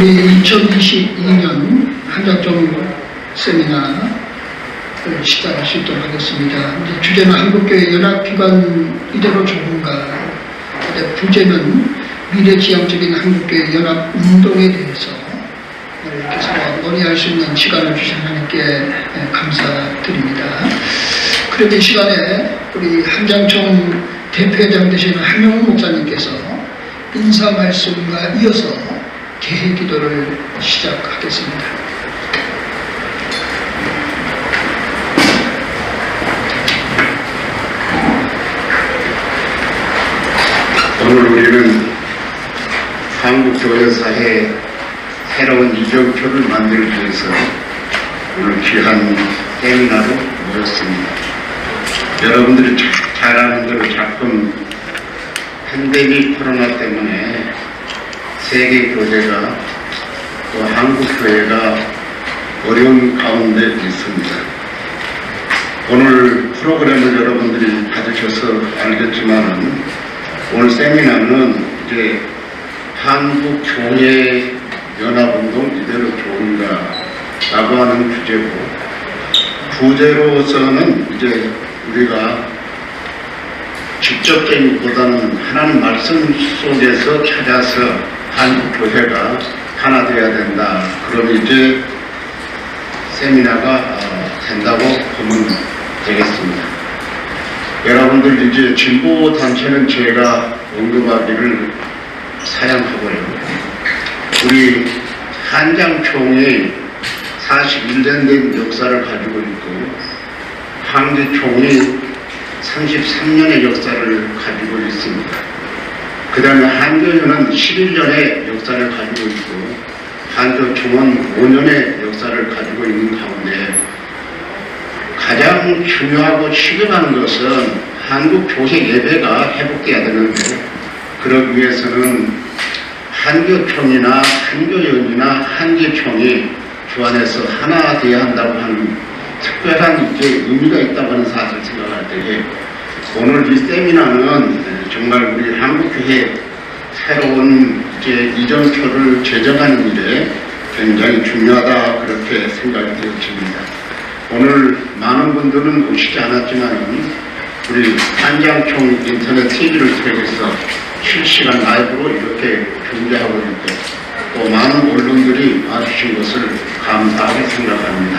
우리 2022년 한작종 세미나를 시작할 수 있도록 하겠습니다. 이제 주제는 한국교회 연합기관 이대로 좋은가, 부제는 미래지향적인 한국교회 연합운동에 대해서 이렇게 서로 논의할 수 있는 시간을 주신 하나님께 감사드립니다. 그런데 이 시간에 우리 한장총 대표회장 되시는 한영훈 목사님께서 인사 말씀과 이어서 개회 기도를 시작하겠습니다. 오늘 우리는 한국교회사에 새로운 이정표를 만들기 위해서 오늘 귀한 세미나로 모였습니다. 여러분들이 잘 아는 대로 자꾸 팬데믹 코로나 때문에 세계 교회가 또 한국교회가 어려운 가운데 있습니다. 오늘 프로그램을 여러분들이 받으셔서 알겠지만은 오늘 세미나는 이제 한국교회 연합운동 이대로 좋은가라고 하는 주제고, 부제로서는 이제 우리가 직접적인보다는 하나님 말씀 속에서 찾아서 한국교회가 하나 되어야 된다. 그럼 이제 세미나가 된다고 보면 되겠습니다. 여러분들 이제 진보단체는 제가 언급하기를 사양하고요. 우리 한장총이 41년 된 역사를 가지고 있고, 한기총이 33년의 역사를 가지고 있습니다. 그 다음에 한교연은 11년의 역사를 가지고 있고, 한교총은 5년의 역사를 가지고 있는 가운데 가장 중요하고 시급한 것은 한국 교회 예배가 회복돼야 되는데, 그러기 위해서는 한교총이나 한교연이나 한기총이 주 안에서 하나 되어야 한다고 하는 특별한 이제 의미가 있다고 하는 사실을 생각할 때에 오늘 이 세미나는 정말 우리 한국교회 새로운 이제 이정표를 제정하는 일에 굉장히 중요하다, 그렇게 생각이 되어집니다. 오늘 많은 분들은 오시지 않았지만 우리 한장총 인터넷 TV를 통해서 실시간 라이브로 이렇게 중계하고 있고, 또 많은 언론들이 와주신 것을 감사하게 생각합니다.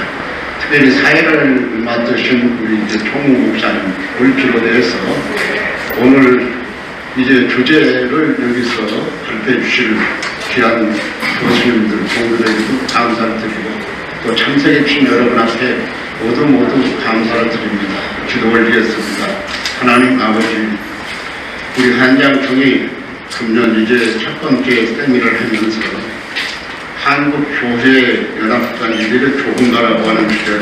특별히 사회를 맡으신 우리 이제 총무 목사님 을 비롯해서 오늘 이제 주제를 여기서 발표해 주실 귀한 교수님들, 동료들에게도 감사를 드리고, 또 참석해 주신 여러분 앞에 모두 감사를 드립니다. 기도 올리겠습니다. 하나님 아버지, 우리 한장총이 금년 이제 첫 번째 세미나를 하면서 한국교회연합기관 이대로 좋은가라고 하는 주제로,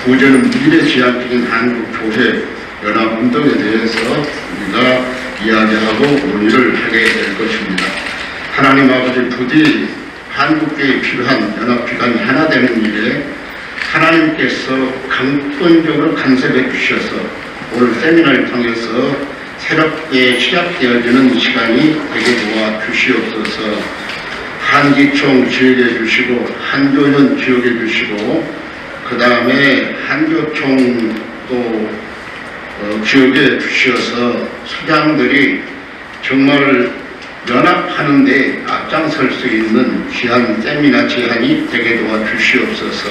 부제는 미래지향적인 한국교회연합운동에 대해서 우리가 이야기하고 논의를 하게 될 것입니다. 하나님 아버지, 부디 한국교회에 필요한 연합기관이 하나 되는 일에 하나님께서 강권적으로 간섭해 주셔서 오늘 세미나를 통해서 새롭게 시작되어지는 시간이 되게 도와 주시옵소서. 한기총 기억해 주시고, 한교연 기억해 주시고, 그 다음에 한교총 또 기억해 주셔서 수장들이 정말 연합하는데 앞장설 수 있는 귀한 세미나 제안이 되게 도와 주시옵소서.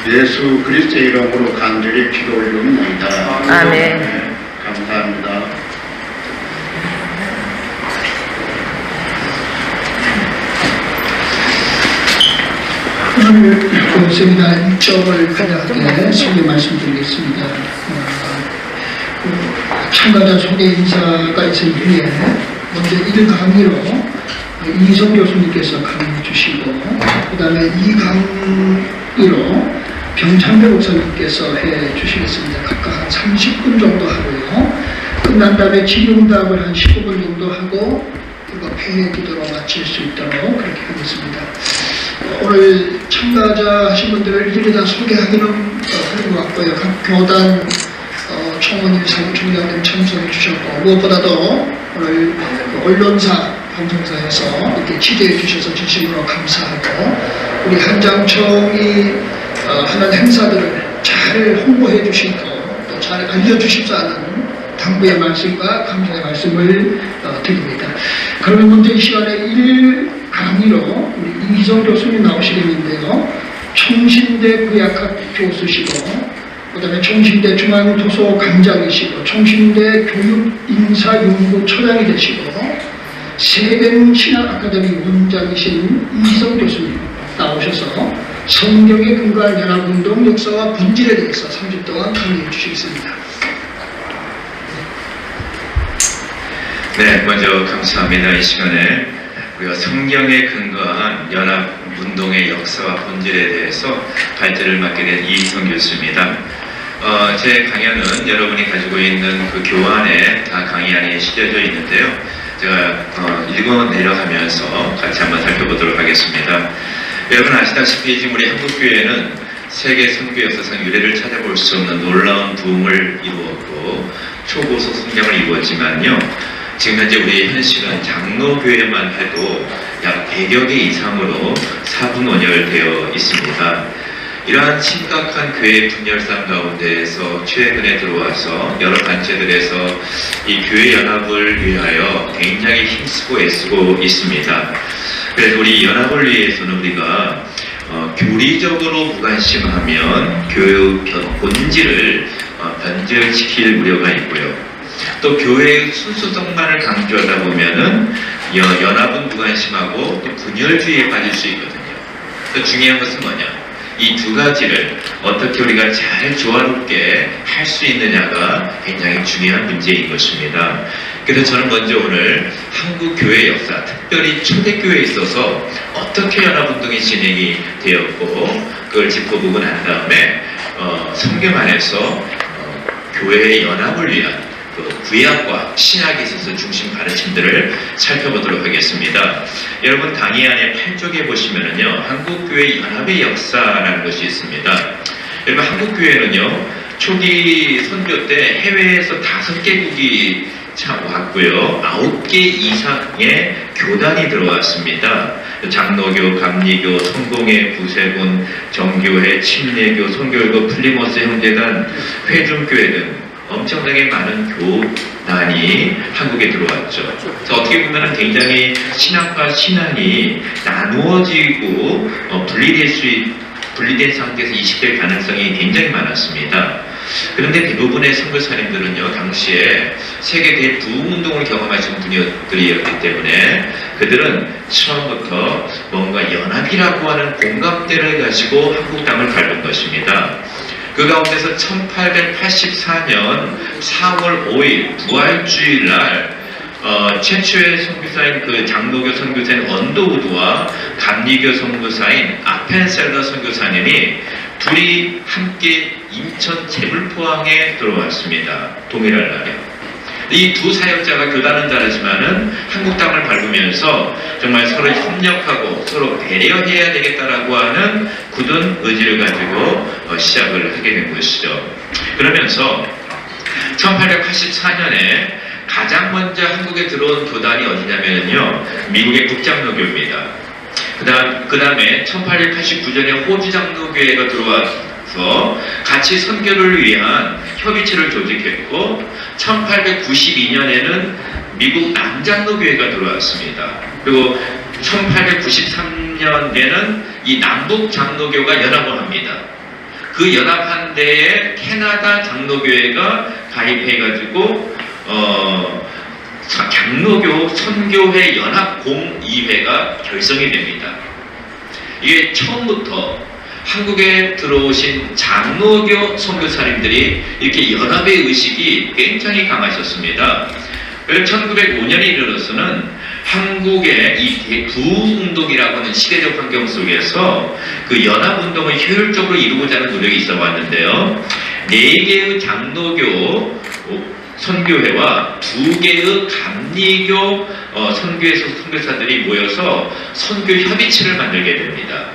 예수 그리스도의 이름으로 간절히 기도 올립니다. 아멘. 네, 감사합니다. 오늘 그 세미나 일정을 간략하게 소개 말씀드리겠습니다. 참가자 소개 인사가 있은 후에 먼저 1강의로 이희성 교수님께서 강의 주시고, 그 다음에 2강의로 병찬배 목사님께서 해 주시겠습니다. 각각 한 30분 정도 하고요. 끝난 다음에 질의응답을 한 15분 정도 하고, 그리고 폐회 기도로 마칠 수 있도록 그렇게 하겠습니다. 오늘 참가자 하신 분들을 일일이 다 소개하기는 어려운 것 같고요. 각 교단 총무님, 사무총장님 참석해 주셨고, 무엇보다도 오늘 언론사 방송사에서 이렇게 취재해 주셔서 진심으로 감사하고, 우리 한장총이 하는 행사들을 잘 홍보해 주시고 또 잘 알려주십사 하는 당부의 말씀과 감사의 말씀을 드립니다. 그러면 먼저 이 시간에 1강의로 우리 이희성 교수님 나오시겠는데요. 총신대 구약학 교수시고, 그 다음에 총신대 중앙도서관장이시고, 총신대 교육인사연구처장이 되시고, 세변신학아카데미 원장이신 이희성 교수님 나오셔서 성경에 근거한 연합운동 역사와 본질에 대해서 30분 동안 강의해 주시겠습니다. 네, 먼저 감사합니다. 이 시간에 우리가 성경에 근거한 연합운동의 역사와 본질에 대해서 발제를 맡게 된 이희성 교수입니다. 제 강연은 여러분이 가지고 있는 그 교환에 다 강의 안에 실려져 있는데요. 제가 읽어 내려가면서 같이 한번 살펴보도록 하겠습니다. 여러분 아시다시피 지금 우리 한국교회는 세계 선교 역사상 유례를 찾아볼 수 없는 놀라운 부흥을 이루었고 초고속 성장을 이루었지만요. 지금 현재 우리 현실은 장로교회만 해도 약 100여 개 이상으로 사분원열되어 있습니다. 이러한 심각한 교회 분열상 가운데에서 최근에 들어와서 여러 단체들에서 이 교회 연합을 위하여 굉장히 힘쓰고 애쓰고 있습니다. 그래서 우리 연합을 위해서는 우리가 교리적으로 무관심하면 교육 본질을 변질시킬 우려가 있고요. 또 교회의 순수성만을 강조하다 보면은 연합은 무관심하고 또 분열주의에 빠질 수 있거든요. 또 중요한 것은 뭐냐? 이 두 가지를 어떻게 우리가 잘 조화롭게 할 수 있느냐가 굉장히 중요한 문제인 것입니다. 그래서 저는 먼저 오늘 한국 교회 역사, 특별히 초대교회에 있어서 어떻게 연합운동이 진행이 되었고 그걸 짚어보고 난 다음에 성경 안에서 교회의 연합을 위한 그 구약과 신약에 있어서 중심 가르침들을 살펴보도록 하겠습니다. 여러분 강의 안에 8쪽에 보시면은요, 한국교회 연합의 역사라는 것이 있습니다. 여러분 한국교회는요, 초기 선교 때 해외에서 5개국이 참 왔고요, 9개 이상의 교단이 들어왔습니다. 장로교, 감리교, 성공회, 구세군, 정교회, 침례교, 선교회고, 플리머스 형제단, 회중교회 등 엄청나게 많은 교단이 한국에 들어왔죠. 그래서 어떻게 보면 굉장히 신학과 신앙이 나누어지고 분리된 상태에서 이식될 가능성이 굉장히 많았습니다. 그런데 대부분의 선교사님들은요, 당시에 세계 대부흥운동을 경험하신 분들이었기 때문에 그들은 처음부터 뭔가 연합이라고 하는 공감대를 가지고 한국 땅을 밟은 것입니다. 그 가운데서 1884년 4월 5일 부활주일날 최초의 선교사인 그 장로교 선교사인 언더우드와 감리교 선교사인 아펜셀러 선교사님이 둘이 함께 인천 제불포항에 들어왔습니다. 동일한 날에. 이 두 사역자가 교단은 다르지만은 한국 땅을 밟으면서 정말 서로 협력하고 서로 배려해야 되겠다라고 하는 굳은 의지를 가지고 시작을 하게 된 것이죠. 그러면서 1884년에 가장 먼저 한국에 들어온 교단이 어디냐면요, 미국의 국장로교입니다. 그 다음에 1889년에 호주 장로교회가 들어와서 같이 선교를 위한 협의체를 조직했고, 1892년에는 미국 남장로교회가 들어왔습니다. 그리고 1893년에는 이 남북 장로교가 연합을 합니다. 그 연합한 데에 캐나다 장로교회가 가입해가지고 장로교 선교회 연합 공의회가 결성이 됩니다. 이게 처음부터 한국에 들어오신 장로교 선교사님들이 이렇게 연합의 의식이 굉장히 강하셨습니다. 그래서 1905년에 이르러서는 한국의 이 부흥운동이라고 하는 시대적 환경 속에서 그 연합운동을 효율적으로 이루고자 하는 노력이 있어 왔는데요. 4개의 장로교 선교회와 2개의 감리교 선교에서 선교사들이 모여서 선교 협의체를 만들게 됩니다.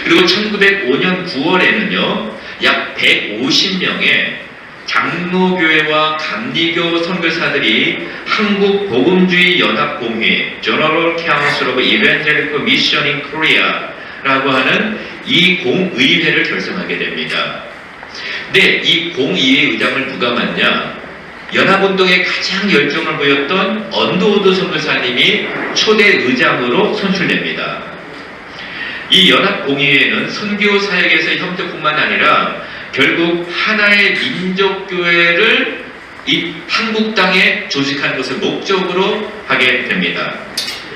그리고 1905년 9월에는요, 약 150명의 장로교회와 감리교 선교사들이 한국 복음주의 연합공회 General Council of Evangelical Mission in Korea라고 하는 이 공의회를 결성하게 됩니다. 근데 이 공의회 의장을 누가 맡냐? 연합운동에 가장 열정을 보였던 언더우드 선교사님이 초대 의장으로 선출됩니다. 이 연합공의회는 선교 사역에서의 형태뿐만 아니라 결국 하나의 민족교회를 이 한국 땅에 조직하는 것을 목적으로 하게 됩니다.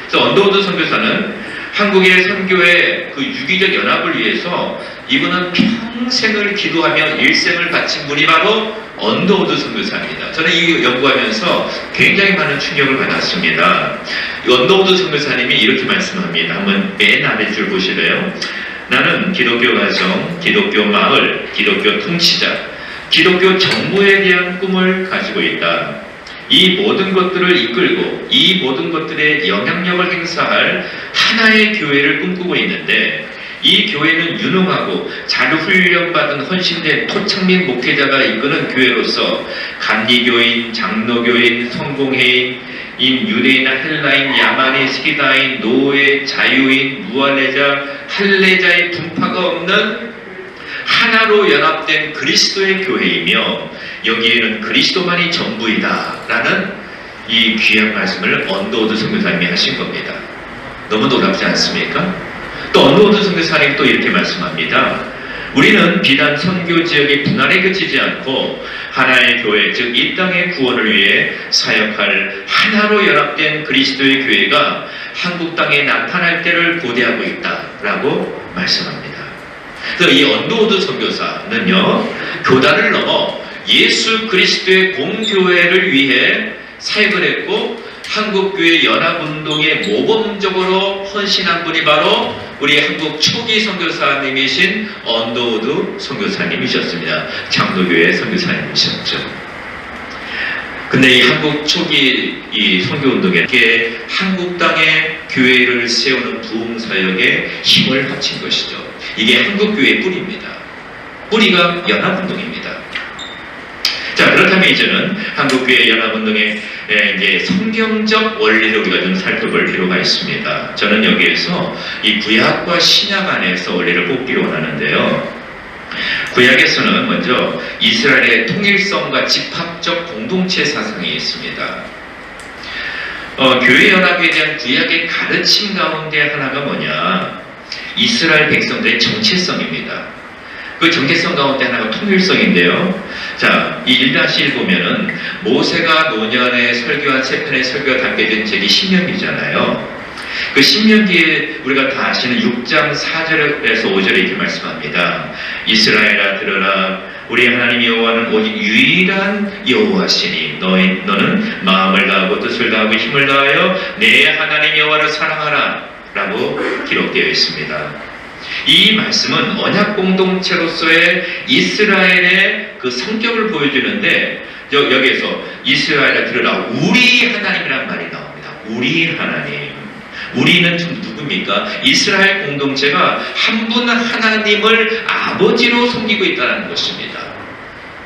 그래서 언더우드 선교사는 한국의 선교의 그 유기적 연합을 위해서 이분은 평생을 기도하며 일생을 바친 분이 바로 언더우드 선교사입니다. 저는 이 연구하면서 굉장히 많은 충격을 받았습니다. 이 언더우드 선교사님이 이렇게 말씀합니다. 한번 맨 아래줄 보시래요. 나는 기독교 가정, 기독교 마을, 기독교 통치자, 기독교 정부에 대한 꿈을 가지고 있다. 이 모든 것들을 이끌고 이 모든 것들의 영향력을 행사할 하나의 교회를 꿈꾸고 있는데 이 교회는 유능하고 잘 훈련받은 헌신된 토착민 목회자가 이끄는 교회로서 감리교인, 장로교인, 성공회인, 유대인이나 헬라인, 야만인, 스키다인, 노예, 자유인, 무할레자, 할례자의 분파가 없는 하나로 연합된 그리스도의 교회이며 여기에는 그리스도만이 전부이다 라는 이 귀한 말씀을 언더우드 선교사님이 하신 겁니다. 너무 놀랍지 않습니까? 또 언더우드 선교사님이 또 이렇게 말씀합니다. 우리는 비단 선교 지역의 분할에 그치지 않고 하나의 교회, 즉 이 땅의 구원을 위해 사역할 하나로 연합된 그리스도의 교회가 한국 땅에 나타날 때를 고대하고 있다라고 말씀합니다. 그래서 이 언더우드 선교사는요, 교단을 넘어 예수 그리스도의 공교회를 위해 사역을 했고 한국교회 연합운동에 모범적으로 헌신한 분이 바로 우리 한국 초기 선교사님이신 언더우드 선교사님이셨습니다. 장로교회 선교사님이셨죠. 근데 이 한국 초기 이 선교운동에 한국 땅에 교회를 세우는 부흥사역에 힘을 바친 것이죠. 이게 한국교회의 뿌리입니다. 뿌리가 연합운동입니다. 자, 그렇다면 이제는 한국교회 연합운동의 이제 성경적 원리를 우리가 좀 살펴볼 필요가 있습니다. 저는 여기에서 이 구약과 신약 안에서 원리를 뽑기를 원하는데요. 구약에서는 먼저 이스라엘의 통일성과 집합적 공동체 사상이 있습니다. 교회 연합에 대한 구약의 가르침 가운데 하나가 뭐냐? 이스라엘 백성들의 정체성입니다. 그 정체성 가운데 하나가 통일성인데요. 자, 이 1-1 보면은 모세가 노년의 설교와 세편의 설교가 담겨진 책이 신명기잖아요. 그 신명기에 우리가 다 아시는 6장 4절에서 5절에 이렇게 말씀합니다. 이스라엘아 들으라. 우리 하나님 여호와는 오직 유일한 여호와시니 너는 마음을 다하고 뜻을 다하고 힘을 다하여 내 하나님 여호와를 사랑하라 라고 기록되어 있습니다. 이 말씀은 언약 공동체로서의 이스라엘의 그 성격을 보여주는데 여기에서 이스라엘아 들으라 우리 하나님이란 말이 나옵니다. 우리 하나님. 우리는 누굽니까? 이스라엘 공동체가 한 분 하나님을 아버지로 섬기고 있다는 것입니다.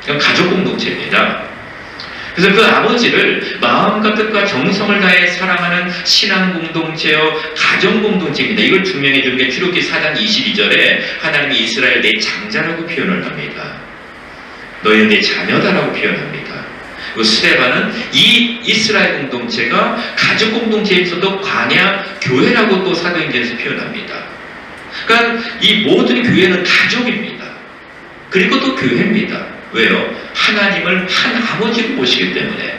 가족 공동체입니다. 그래서 그 아버지를 마음과 뜻과 정성을 다해 사랑하는 신앙 공동체요, 가정 공동체입니다. 이걸 증명해 주는 게 출애굽기 4장 22절에 하나님이 이스라엘 내 장자라고 표현을 합니다. 너희는 내 자녀다라고 표현합니다. 그 스데반은 이 이스라엘 공동체가 가족 공동체에서도 광야 교회라고 또 사도행전에서 표현합니다. 그러니까 이 모든 교회는 가족입니다. 그리고 또 교회입니다. 왜요? 하나님을 한 아버지로 보시기 때문에.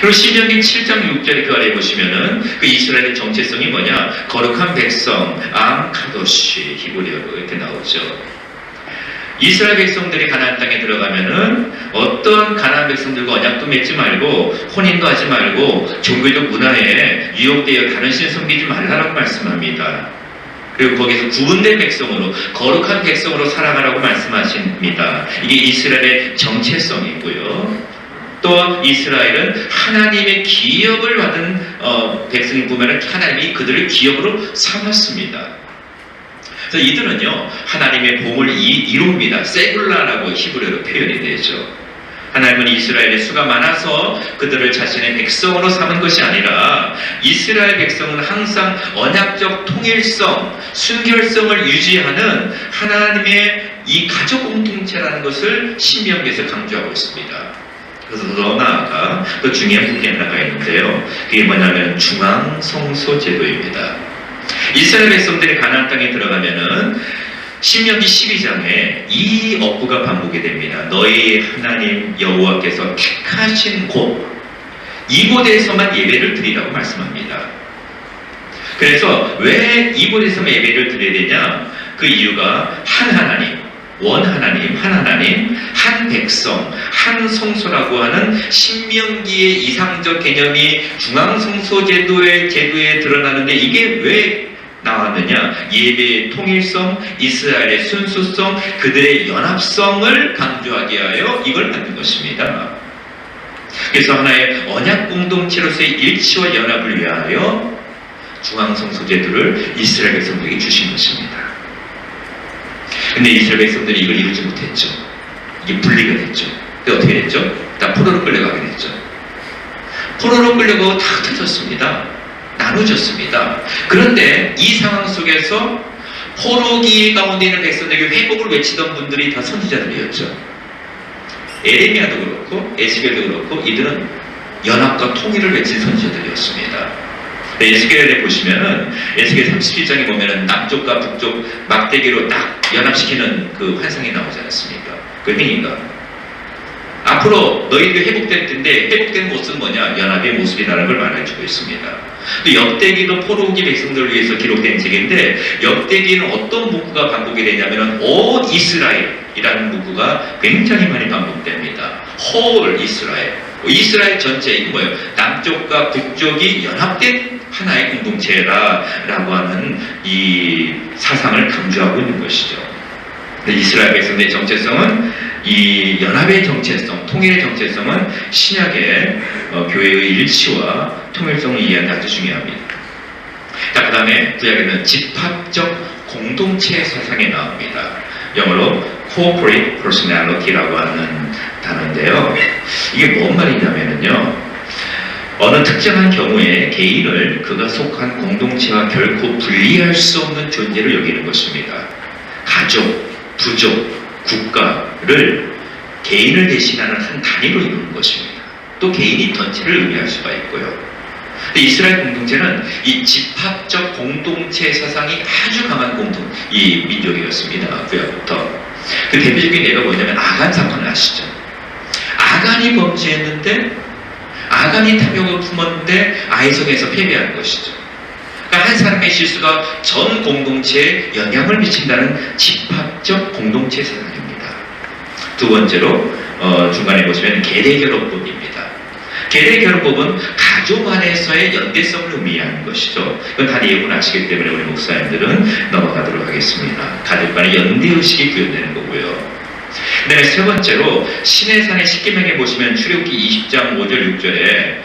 그리고 신명기 7장 6절에 그 아래에 보시면은 그 이스라엘의 정체성이 뭐냐? 거룩한 백성, 암카도시, 히브리어로 이렇게 나오죠. 이스라엘 백성들이 가나안 땅에 들어가면은 어떤 가나안 백성들과 언약도 맺지 말고 혼인도 하지 말고 종교적 문화에 유혹되어 다른 신 섬기지 말라라고 말씀합니다. 그리고 거기서 구분된 백성으로 거룩한 백성으로 살아가라고 말씀하십니다. 이게 이스라엘의 정체성이고요. 또 이스라엘은 하나님의 기업을 받은 백성일 뿐만 아니라 하나님이 그들을 기업으로 삼았습니다. 그래서 이들은요 하나님의 복을 이룹니다. 세굴라라고 히브리어로 표현이 되죠. 하나님은 이스라엘의 수가 많아서 그들을 자신의 백성으로 삼은 것이 아니라 이스라엘 백성은 항상 언약적 통일성, 순결성을 유지하는 하나님의 이 가족 공동체라는 것을 신명기에서 강조하고 있습니다. 그래서 더 나아가 더 중요한 부분이 하나가 있는데요. 그게 뭐냐면 중앙성소 제도입니다. 이스라엘 백성들이 가나안 땅에 들어가면은 신명기 12장에 이 어구가 반복이 됩니다. 너희 하나님 여호와께서 택하신 곳, 이곳에서만 예배를 드리라고 말씀합니다. 그래서 왜 이곳에서만 예배를 드려야 되냐? 그 이유가 한 하나님, 원 하나님, 한 하나님, 한 백성, 한 성소라고 하는 신명기의 이상적 개념이 중앙성소 제도에 드러나는데 이게 왜 나왔느냐? 예배의 통일성, 이스라엘의 순수성, 그들의 연합성을 강조하게 하여 이걸 만든 것입니다. 그래서 하나의 언약 공동체로서의 일치와 연합을 위하여 중앙성소 제도를 이스라엘 백성들에게 주신 것입니다. 근데 이스라엘 백성들이 이걸 이루지 못했죠. 이게 분리가 됐죠. 근데 어떻게 됐죠? 다 포로로 끌려가게 됐죠. 포로로 끌려가고 다 흩어졌습니다. 나눠졌습니다. 그런데 이 상황 속에서 포로기 가운데 있는 백성에게 회복을 외치던 분들이 다 선지자들이었죠. 에레미야도 그렇고 에스겔도 그렇고 이들은 연합과 통일을 외친 선지자들이었습니다. 에스겔에 보시면은 에스겔 31장에 보면은 남쪽과 북쪽 막대기로 딱 연합시키는 그 환상이 나오지 않습니까? 그 행위가 앞으로 너희들이 회복될 텐데 회복된 모습은 뭐냐? 연합의 모습이라는 걸 말해주고 있습니다. 또 역대기도 포로기 백성들을 위해서 기록된 책인데 역대기는 어떤 문구가 반복이 되냐면 온 이스라엘이라는 문구가 굉장히 많이 반복됩니다. 홀 이스라엘, 이스라엘 전체 이거 뭐예요? 남쪽과 북쪽이 연합된 하나의 공동체라고 하는 이 사상을 강조하고 있는 것이죠. 이스라엘 백성의 정체성은 이 연합의 정체성, 통일의 정체성은 신약의 교회의 일치와 통일성을 이해하는 데 아주 중요합니다. 자, 그 다음에 구약에는 집합적 공동체 사상이 나옵니다. 영어로 corporate personality라고 하는 단어인데요. 이게 뭔 말이냐면요. 어느 특정한 경우에 개인을 그가 속한 공동체와 결코 분리할 수 없는 존재로 여기는 것입니다. 가족, 부족, 국가를 개인을 대신하는 한 단위로 이루는 것입니다. 또 개인이 전체를 의미할 수가 있고요. 이스라엘 공동체는 이 집합적 공동체 사상이 아주 강한 이 민족이었습니다. 구약부터. 그 대표적인 예가 뭐냐면 아간 사건을 아시죠? 아간이 범죄했는데 아간이 탐욕을 품었는데 아이성에서 패배한 것이죠. 그러니까 한 사람의 실수가 전 공동체에 영향을 미친다는 집합적 공동체 사상입니다. 두 번째로 중간에 보시면 계례결혼법입니다. 계례결혼법은 가족 안에서의 연대성을 의미하는 것이죠. 이건 다 내용을 아시기 때문에 우리 목사님들은 넘어가도록 하겠습니다. 가족 간의 연대의식이 구현되는 거고요. 그 다음에 세 번째로 시내산의 십계명에 보시면 출애굽기 20장 5절 6절에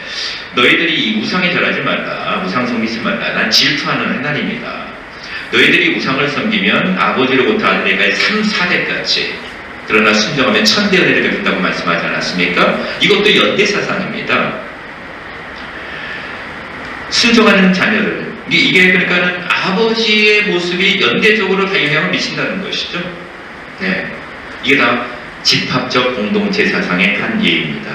너희들이 이 우상에 절하지 말라, 우상 섬기지 말라, 난 질투하는 하나님이다. 너희들이 우상을 섬기면 아버지로부터 아들에게 3, 4대까지 그러나 순종하면 1000대 은혜를 베푼다고 말씀하지 않았습니까? 이것도 연대사상입니다. 순종하는 자녀들, 이게 그러니까는 아버지의 모습이 연대적으로 다 영향을 미친다는 것이죠. 네. 이게 다 집합적 공동체 사상의 한 예입니다.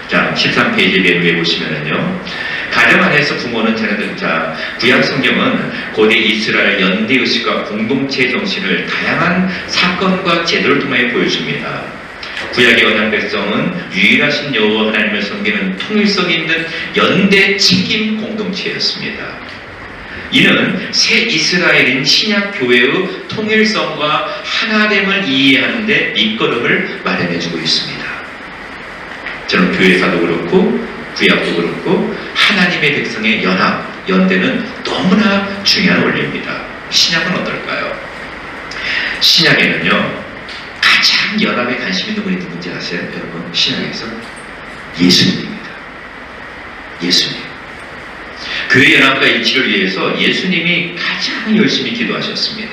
자, 13페이지 메뉴에 보시면은요. 가정 안에서 부모는 자녀들, 자, 구약 성경은 고대 이스라엘 연대의식과 공동체 정신을 다양한 사건과 제도를 통해 보여줍니다. 구약의 언약 백성은 유일하신 여호와 하나님을 섬기는 통일성 있는 연대 책임 공동체였습니다. 이는 새 이스라엘인 신약 교회의 통일성과 하나됨을 이해하는 데 밑거름을 마련해주고 있습니다. 저는 교회사도 그렇고 구약도 그렇고 하나님의 백성의 연합, 연대는 너무나 중요한 원리입니다. 신약은 어떨까요? 신약에는요, 가장 연합에 관심 있는 분이 누군지 아세요? 여러분, 신약에서 예수님입니다. 예수님. 교회 연합과 일치를 위해서 예수님이 가장 열심히 기도하셨습니다.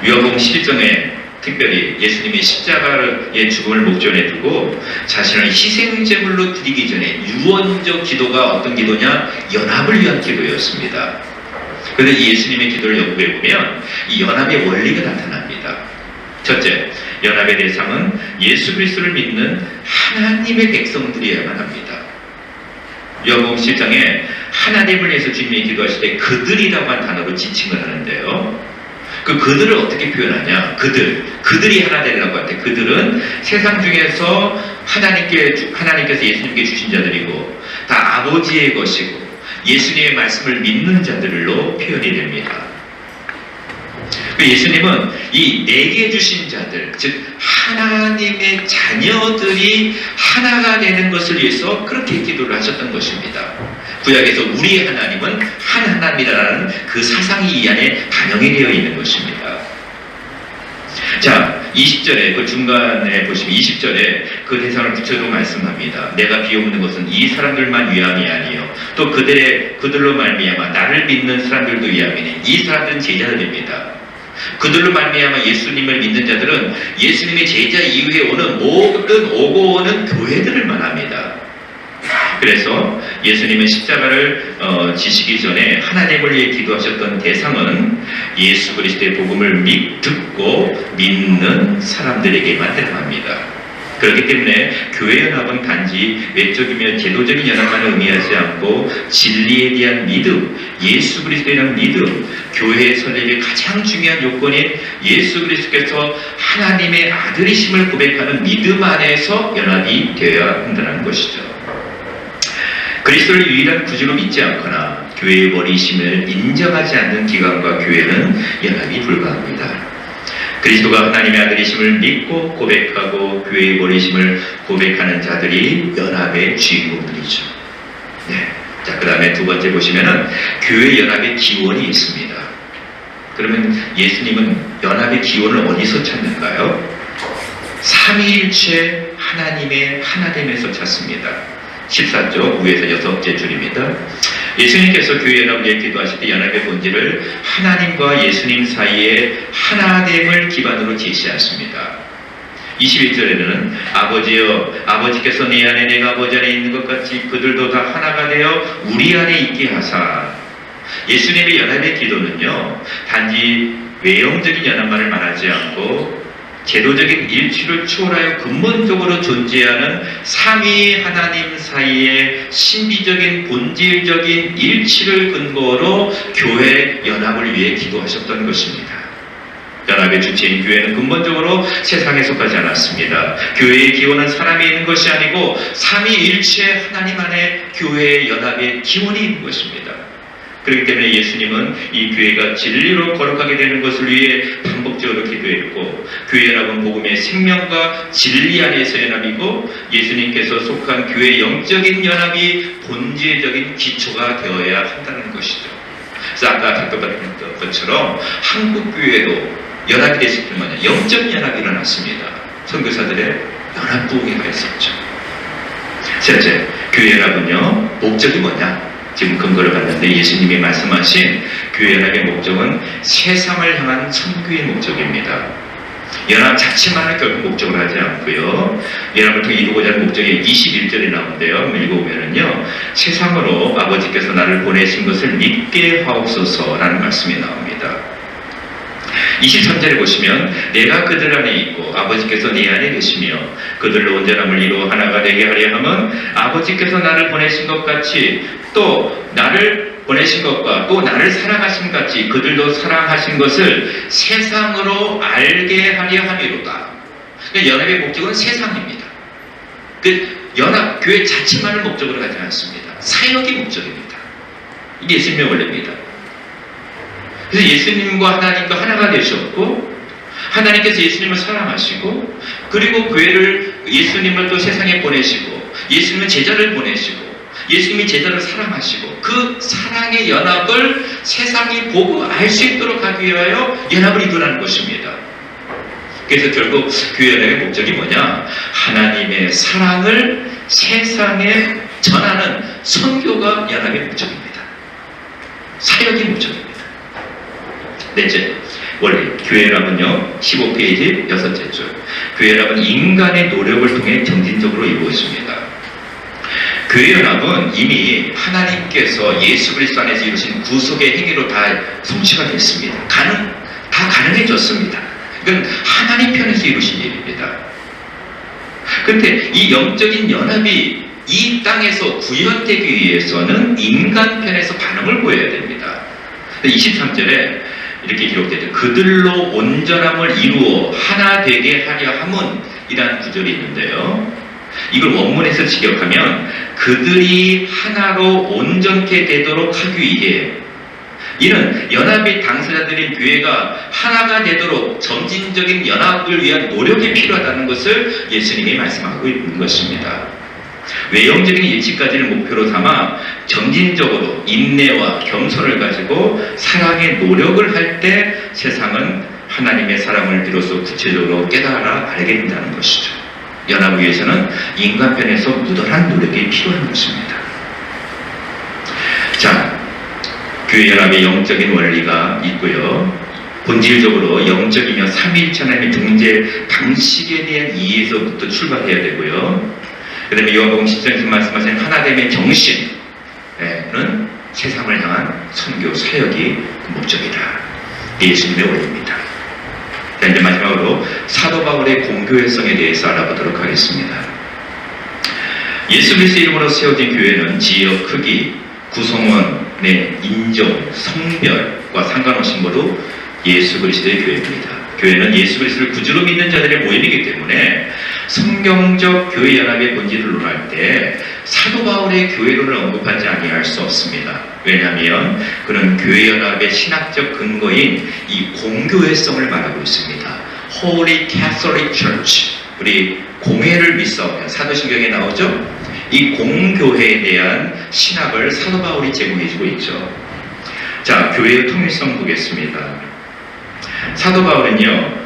요한복음 11장에 특별히 예수님이 십자가의 죽음을 목전에 두고 자신을 희생제물로 드리기 전에 유언적 기도가 어떤 기도냐? 연합을 위한 기도였습니다. 그런데 이 예수님의 기도를 연구해 보면 이 연합의 원리가 나타납니다. 첫째, 연합의 대상은 예수 그리스도를 믿는 하나님의 백성들이어야만 합니다. 요한복음 7장에 하나님을 위해서 주님이 기도하실 때 그들이라고 한 단어로 지칭을 하는데요. 그 그들을 어떻게 표현하냐? 그들이 하나 되려고 할 때 그들은 세상 중에서 하나님께서 예수님께 주신 자들이고 다 아버지의 것이고 예수님의 말씀을 믿는 자들로 표현이 됩니다. 예수님은 이 내게 주신 자들, 즉 하나님의 자녀들이 하나가 되는 것을 위해서 그렇게 기도를 하셨던 것입니다. 구약에서 우리의 하나님은 한 하나님이라는 그 사상이 이 안에 반영이 되어 있는 것입니다. 자, 20절에 그 중간에 보시면 20절에 그 대상을 구체적으로 말씀합니다. 내가 비옵는 것은 이 사람들만 위함이 아니요 또 그들로 말미암아 나를 믿는 사람들도 위함이니 이 사람들은 제자들입니다. 그들로 말미암아 예수님을 믿는 자들은 예수님의 제자 이후에 오는 모든 오고 오는 교회들을 말합니다. 그래서 예수님은 십자가를 지시기 전에 하나님을 위해 기도하셨던 대상은 예수 그리스도의 복음을 듣고 믿는 사람들에게만 해당합니다. 그렇기 때문에 교회 연합은 단지 외적이며 제도적인 연합만을 의미하지 않고 진리에 대한 믿음, 예수 그리스도에 대한 믿음, 교회의 설립의 가장 중요한 요건인 예수 그리스도께서 하나님의 아들이심을 고백하는 믿음 안에서 연합이 되어야 한다는 것이죠. 그리스도를 유일한 구주로 믿지 않거나 교회의 머리이심을 인정하지 않는 기관과 교회는 연합이 불가합니다. 그리스도가 하나님의 아들이심을 믿고 고백하고 교회의 머리이심을 고백하는 자들이 연합의 주인공들이죠. 네. 자, 그 다음에 두 번째 보시면은 교회 연합의 기원이 있습니다. 그러면 예수님은 연합의 기원을 어디서 찾는가요? 삼위일체 하나님의 하나됨에서 찾습니다. 14쪽 위에서 6째 줄입니다. 예수님께서 교회 연합을 위해 기도하실 때 연합의 본질을 하나님과 예수님 사이의 하나됨을 기반으로 제시하십니다. 21절에는 아버지여 아버지께서 내 안에 내가 아버지 안에 있는 것 같이 그들도 다 하나가 되어 우리 안에 있게 하사. 예수님의 연합의 기도는요 단지 외형적인 연합만을 말하지 않고 제도적인 일치를 초월하여 근본적으로 존재하는 삼위 하나님 사이의 신비적인 본질적인 일치를 근거로 교회 연합을 위해 기도하셨던 것입니다. 연합의 주체인 교회는 근본적으로 세상에 속하지 않았습니다. 교회의 기원은 사람이 있는 것이 아니고 삼위일체 하나님 안에 교회의 연합의 기원이 있는 것입니다. 그렇기 때문에 예수님은 이 교회가 진리로 거룩하게 되는 것을 위해 반복적으로 기도했고 교회 연합은 복음의 생명과 진리 안에서 연합이고 예수님께서 속한 교회의 영적인 연합이 본질적인 기초가 되어야 한다는 것이죠. 그래서 아까 살펴봤던 것처럼 한국 교회도 연합이 됐을 때만 영적 연합이 일어났습니다. 선교사들의 연합 부흥회가 있었죠. 셋째, 교회 연합은요 목적이 뭐냐? 지금 근거를 봤는데 예수님이 말씀하신 교회 연합의 목적은 세상을 향한 선교의 목적입니다. 연합 자체만을 결국 목적으로 하지 않고요. 연합을 통해 이루고자 하는 목적이 21절에 나오는데요. 읽어보면은요. 세상으로 아버지께서 나를 보내신 것을 믿게 하옵소서라는 말씀이 나옵니다. 23절에 보시면 내가 그들 안에 있고 아버지께서 네 안에 계시며 그들로 온전함을 이루어 하나가 되게 하려 함은 아버지께서 나를 보내신 것 같이 또 나를 보내신 것과 또 나를 사랑하신 같이 그들도 사랑하신 것을 세상으로 알게 하려 함이로다. 그러니까 연합의 목적은 세상입니다. 그 연합, 교회 자체만을 목적으로 하지 않습니다. 사역이 목적입니다. 이게 예수님의 원리입니다. 그래서 예수님과 하나님과 하나가 되셨고 하나님께서 예수님을 사랑하시고 그리고 교회를 예수님을 또 세상에 보내시고 예수님은 제자를 보내시고 예수님이 제자를 사랑하시고 그 사랑의 연합을 세상이 보고 알 수 있도록 하기 위하여 연합을 이루라는 것입니다. 그래서 결국 교회 연합의 목적이 뭐냐? 하나님의 사랑을 세상에 전하는 선교가 연합의 목적입니다. 사역이 목적입니다. 넷째, 원래 교회랍은요, 15페이지 6째 줄. 교회랍은 인간의 노력을 통해 점진적으로 이루어집니다. 교회연합은 이미 하나님께서 예수 그리스도 안에서 이루신 구속의 행위로 다 성취가 됐습니다. 다 가능해졌습니다. 이건 하나님 편에서 이루신 일입니다. 그런데 이 영적인 연합이 이 땅에서 구현되기 위해서는 인간 편에서 반응을 보여야 됩니다. 23절에 이렇게 기록되죠. 그들로 온전함을 이루어 하나 되게 하려 함은 이라는 구절이 있는데요. 이걸 원문에서 직역하면 그들이 하나로 온전케 되도록 하기 위해, 이는 연합의 당사자들인 교회가 하나가 되도록 점진적인 연합을 위한 노력이 필요하다는 것을 예수님이 말씀하고 있는 것입니다. 외형적인 일치까지를 목표로 삼아 점진적으로 인내와 겸손을 가지고 사랑의 노력을 할 때 세상은 하나님의 사랑을 비로소 구체적으로 깨달아 알게 된다는 것이죠. 연합을 위해서는 인간 편에서 무던한 노력이 필요한 것입니다. 자, 교회 연합의 영적인 원리가 있고요. 본질적으로 영적이며 삼위일체 하나님의 존재 방식에 대한 이해에서부터 출발해야 되고요. 그 다음에 요한복음 10장에서 말씀하신 하나됨의 정신은 세상을 향한 선교 사역이 그 목적이다. 예수님의 원리입니다. 자, 이제 마지막으로 사도 바울의 공교회성에 대해서 알아보도록 하겠습니다. 예수 그리스도 이름으로 세워진 교회는 지역 크기, 구성원의 인종, 성별과 상관없이 모두 예수 그리스도의 교회입니다. 교회는 예수 그리스도를 구주로 믿는 자들의 모임이기 때문에 성경적 교회 연합의 본질을 논할 때 사도 바울의 교회론을 언급하지 아니할 수 없습니다. 왜냐하면 그는 교회 연합의 신학적 근거인 이 공교회성을 말하고 있습니다. Holy Catholic Church, 우리 공회를 믿사오며 사도신경에 나오죠. 이 공교회에 대한 신학을 사도 바울이 제공해주고 있죠. 자, 교회의 통일성 보겠습니다. 사도 바울은요,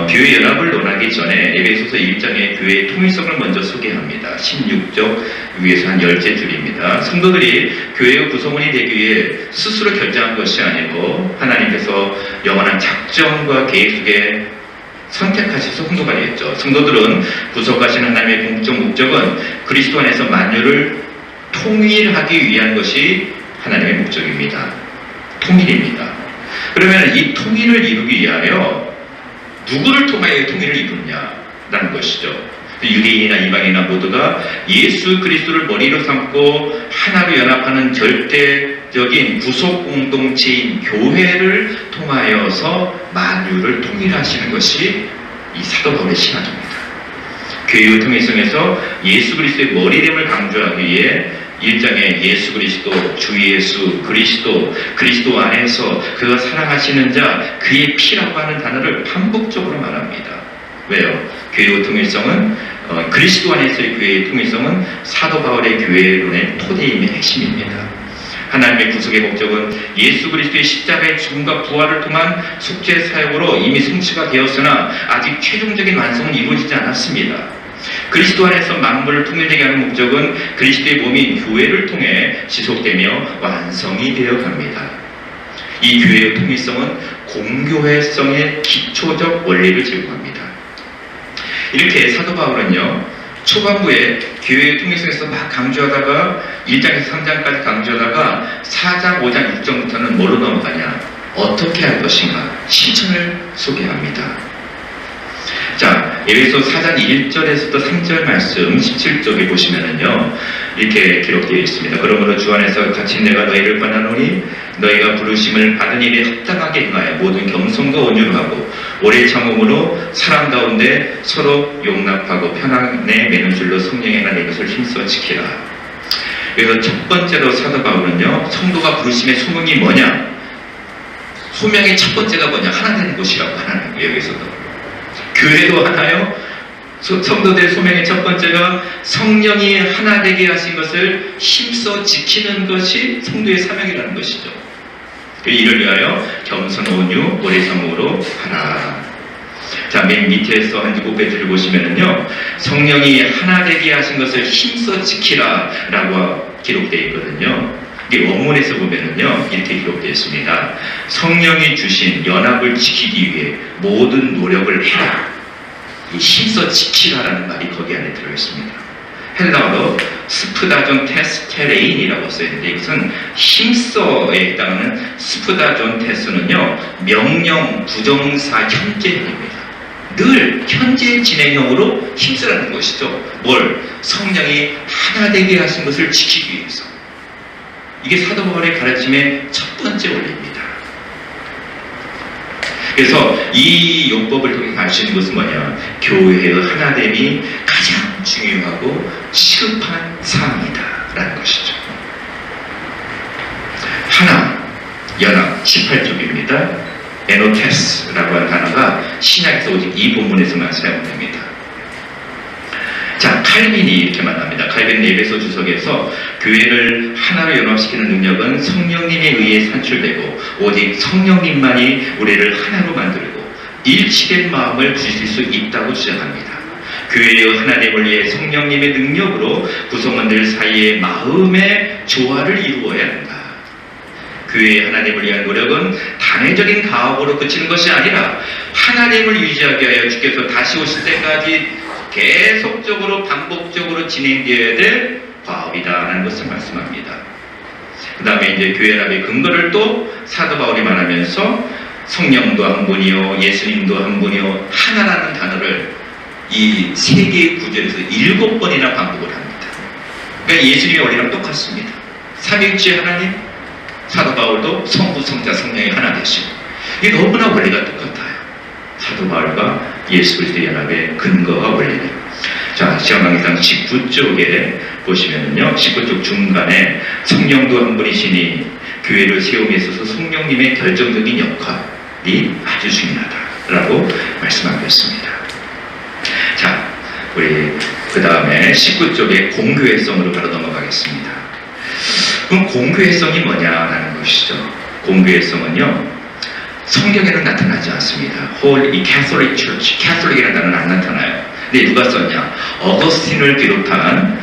교회 연합을 논하기 전에 에베소서 1장의 교회의 통일성을 먼저 소개합니다. 16쪽 위에서 한 10째 줄입니다. 성도들이 교회의 구성원이 되기 위해 스스로 결정한 것이 아니고 하나님께서 영원한 작정과 계획 속에 선택하셔서 성도가 되었죠. 성도들은 구속하신 하나님의 공적 목적은 그리스도 안에서 만유를 통일하기 위한 것이 하나님의 목적입니다. 통일입니다. 그러면 이 통일을 이루기 위하여 누구를 통하여 통일을 이루느냐라는 것이죠. 유대인이나 이방인이나 모두가 예수 그리스도를 머리로 삼고 하나로 연합하는 절대적인 구속 공동체인 교회를 통하여서 만유를 통일하시는 것이 이 사도 바울의 신학입니다. 교회의 통일성에서 예수 그리스도의 머리됨을 강조하기 위해 1장에 예수 그리스도, 주 예수, 그리스도 안에서 그가 사랑하시는 자, 그의 피라고 하는 단어를 반복적으로 말합니다. 왜요? 교회의 통일성은 그리스도 안에서의 교회의 통일성은 사도 바울의 교회론의 토대임의 핵심입니다. 하나님의 구속의 목적은 예수 그리스도의 십자가의 죽음과 부활을 통한 속죄 사역으로 이미 성취가 되었으나 아직 최종적인 완성은 이루어지지 않았습니다. 그리스도 안에서 만물을 통일되게 하는 목적은 그리스도의 몸인 교회를 통해 지속되며 완성이 되어 갑니다. 이 교회의 통일성은 공교회성의 기초적 원리를 제공합니다. 이렇게 사도 바울은요, 초반부에 교회의 통일성에서 막 강조하다가 1장에서 3장까지 강조하다가 4장, 5장, 6장부터는 뭐로 넘어가냐? 어떻게 할 것인가? 실천을 소개합니다. 자, 에베소 4장 1절에서부터 3절 말씀 17쪽에 보시면은요, 이렇게 기록되어 있습니다. 그러므로 주 안에서 갇힌 내가 너희를 권하노니 너희가 부르심을 받은 일에 합당하게 행하여 모든 겸손과 온유를 하고 오래 참음으로 사람 가운데 서로 용납하고 편안에 매는 줄로 성령의 하나님 것을 힘써 지키라. 그래서 첫 번째로 사도 바울은요, 성도가 부르심의 소명이 뭐냐? 소명의 첫 번째가 뭐냐? 하나 되는 곳이라고 하는 거예요. 여기서도 교회도 하나요? 성도들의 소명의 첫 번째가 성령이 하나 되게 하신 것을 힘써 지키는 것이 성도의 사명이라는 것이죠. 이를 위하여 겸손 온유 오래 참음으로 하라. 자, 맨 밑에서 한 7페이지를 보시면은요, 성령이 하나 되게 하신 것을 힘써 지키라 라고 기록되어 있거든요. 이게 원문에서 보면은요, 이렇게 기록되어 있습니다. 성령이 주신 연합을 지키기 위해 모든 노력을 해라. 이 힘써 지키라라는 말이 거기 안에 들어있습니다. 헬라어로 스프다존 테스테레인이라고 써있는데 이것은 힘써에 해당하는 스프다존 테스는요, 명령 부정사 현재형입니다. 늘 현재 진행형으로 힘쓰라는 것이죠. 뭘? 성령이 하나 되게 하신 것을 지키기 위해서. 이게 사도 바울의 가르침의 첫 번째 원리입니다. 그래서 이 용법을 통해 알 수 있는 것은 뭐냐? 교회의 하나됨이 가장 중요하고 시급한 사항이다 라는 것이죠. 하나, 연합 18쪽입니다. 에노테스라고 하는 단어가 신약에서 오직 이 본문에서만 사용됩니다. 자, 칼빈이 이렇게 말합니다. 칼빈은 에베소 주석에서 교회를 하나로 연합시키는 능력은 성령님에 의해 산출되고 오직 성령님만이 우리를 하나로 만들고 일치된 마음을 주실 수 있다고 주장합니다. 교회의 하나됨을 위해 성령님의 능력으로 구성원들 사이의 마음의 조화를 이루어야 한다. 교회의 하나됨을 위한 노력은 단회적인 가업으로 그치는 것이 아니라 하나됨을 유지하게 하여 주께서 다시 오실 때까지 계속적으로 반복적으로 진행되어야 될 과업이다라는 것을 말씀합니다. 그 다음에 이제 교회 연합의 근거를 또 사도 바울이 말하면서 성령도 한 분이요, 예수님도 한 분이요, 하나라는 단어를 이 세 개의 구절에서 7번이나 반복을 합니다. 그러니까 예수님의 원리랑 똑같습니다. 삼위일체 하나님, 사도 바울도 성부, 성자, 성령이 하나 되시고 이게 너무나 원리가 똑같아요. 사도 바울과 예수 그리스도의 연합의 근거와 원리는. 자, 시험강의상 19쪽에 보시면요, 19쪽 중간에 성령도 한 분이시니 교회를 세움에 있어서 성령님의 결정적인 역할이 아주 중요하다라고 말씀하고 있습니다. 자, 우리 그 다음에 19쪽의 공교회성으로 바로 넘어가겠습니다. 그럼 공교회성이 뭐냐라는 것이죠. 공교회성은요, 성경에는 나타나지 않습니다. 홀 이 캐톨릭 처치, 캐톨릭이라는 단어는 안 나타나요. 근데 누가 썼냐? 어거스틴을 비롯한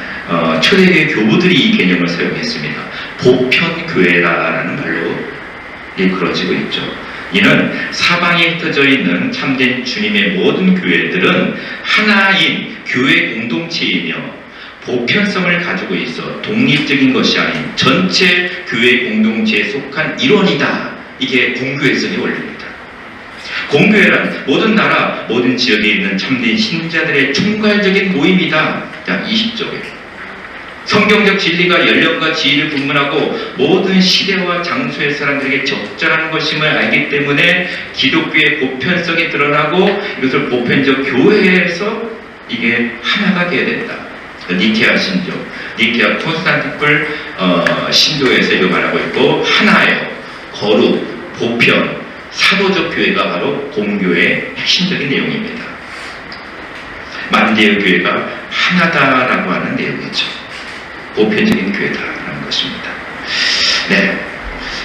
초대교회 교부들이 이 개념을 사용했습니다. 보편교회라는 말로 일컬어지고 있죠. 이는 사방에 흩어져 있는 참된 주님의 모든 교회들은 하나인 교회 공동체이며 보편성을 가지고 있어 독립적인 것이 아닌 전체 교회 공동체에 속한 일원이다. 이게 공교회성의 원리입니다. 공교회란 모든 나라, 모든 지역에 있는 참된 신자들의 총괄적인 모임이다. 자, 20쪽에. 성경적 진리가 연령과 지위를 분문하고 모든 시대와 장소의 사람들에게 적절한 것임을 알기 때문에 기독교의 보편성이 드러나고 이것을 보편적 교회에서 이게 하나가 되어야 된다. 니케아 신조, 니케아 콘스탄티플 신조에서 이거 말하고 있고 하나예요. 거룩, 보편, 사도적 교회가 바로 공교의 핵심적인 내용입니다. 만대의 교회가 하나다라고 하는 내용이죠. 보편적인 교회다라는 것입니다. 네.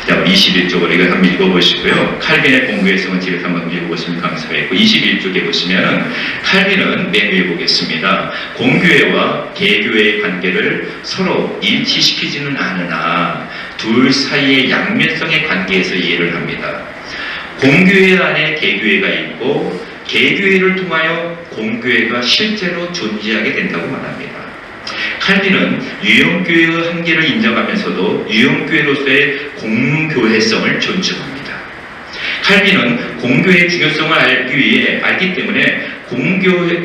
자, 21쪽으로 이거 한번 읽어보시고요. 칼빈의 공교회성은 집에서 한번 읽어보시면 감사하겠고, 21쪽에 보시면 칼빈은 맨 위에 보겠습니다. 공교회와 개교회의 관계를 서로 일치시키지는 않으나 둘 사이의 양면성의 관계에서 이해를 합니다. 공교회 안에 개교회가 있고 개교회를 통하여 공교회가 실제로 존재하게 된다고 말합니다. 칼빈은 유형교회의 한계를 인정하면서도 유형교회로서의 공교회성을 존중합니다. 칼빈은 공교회의 중요성을 알기 때문에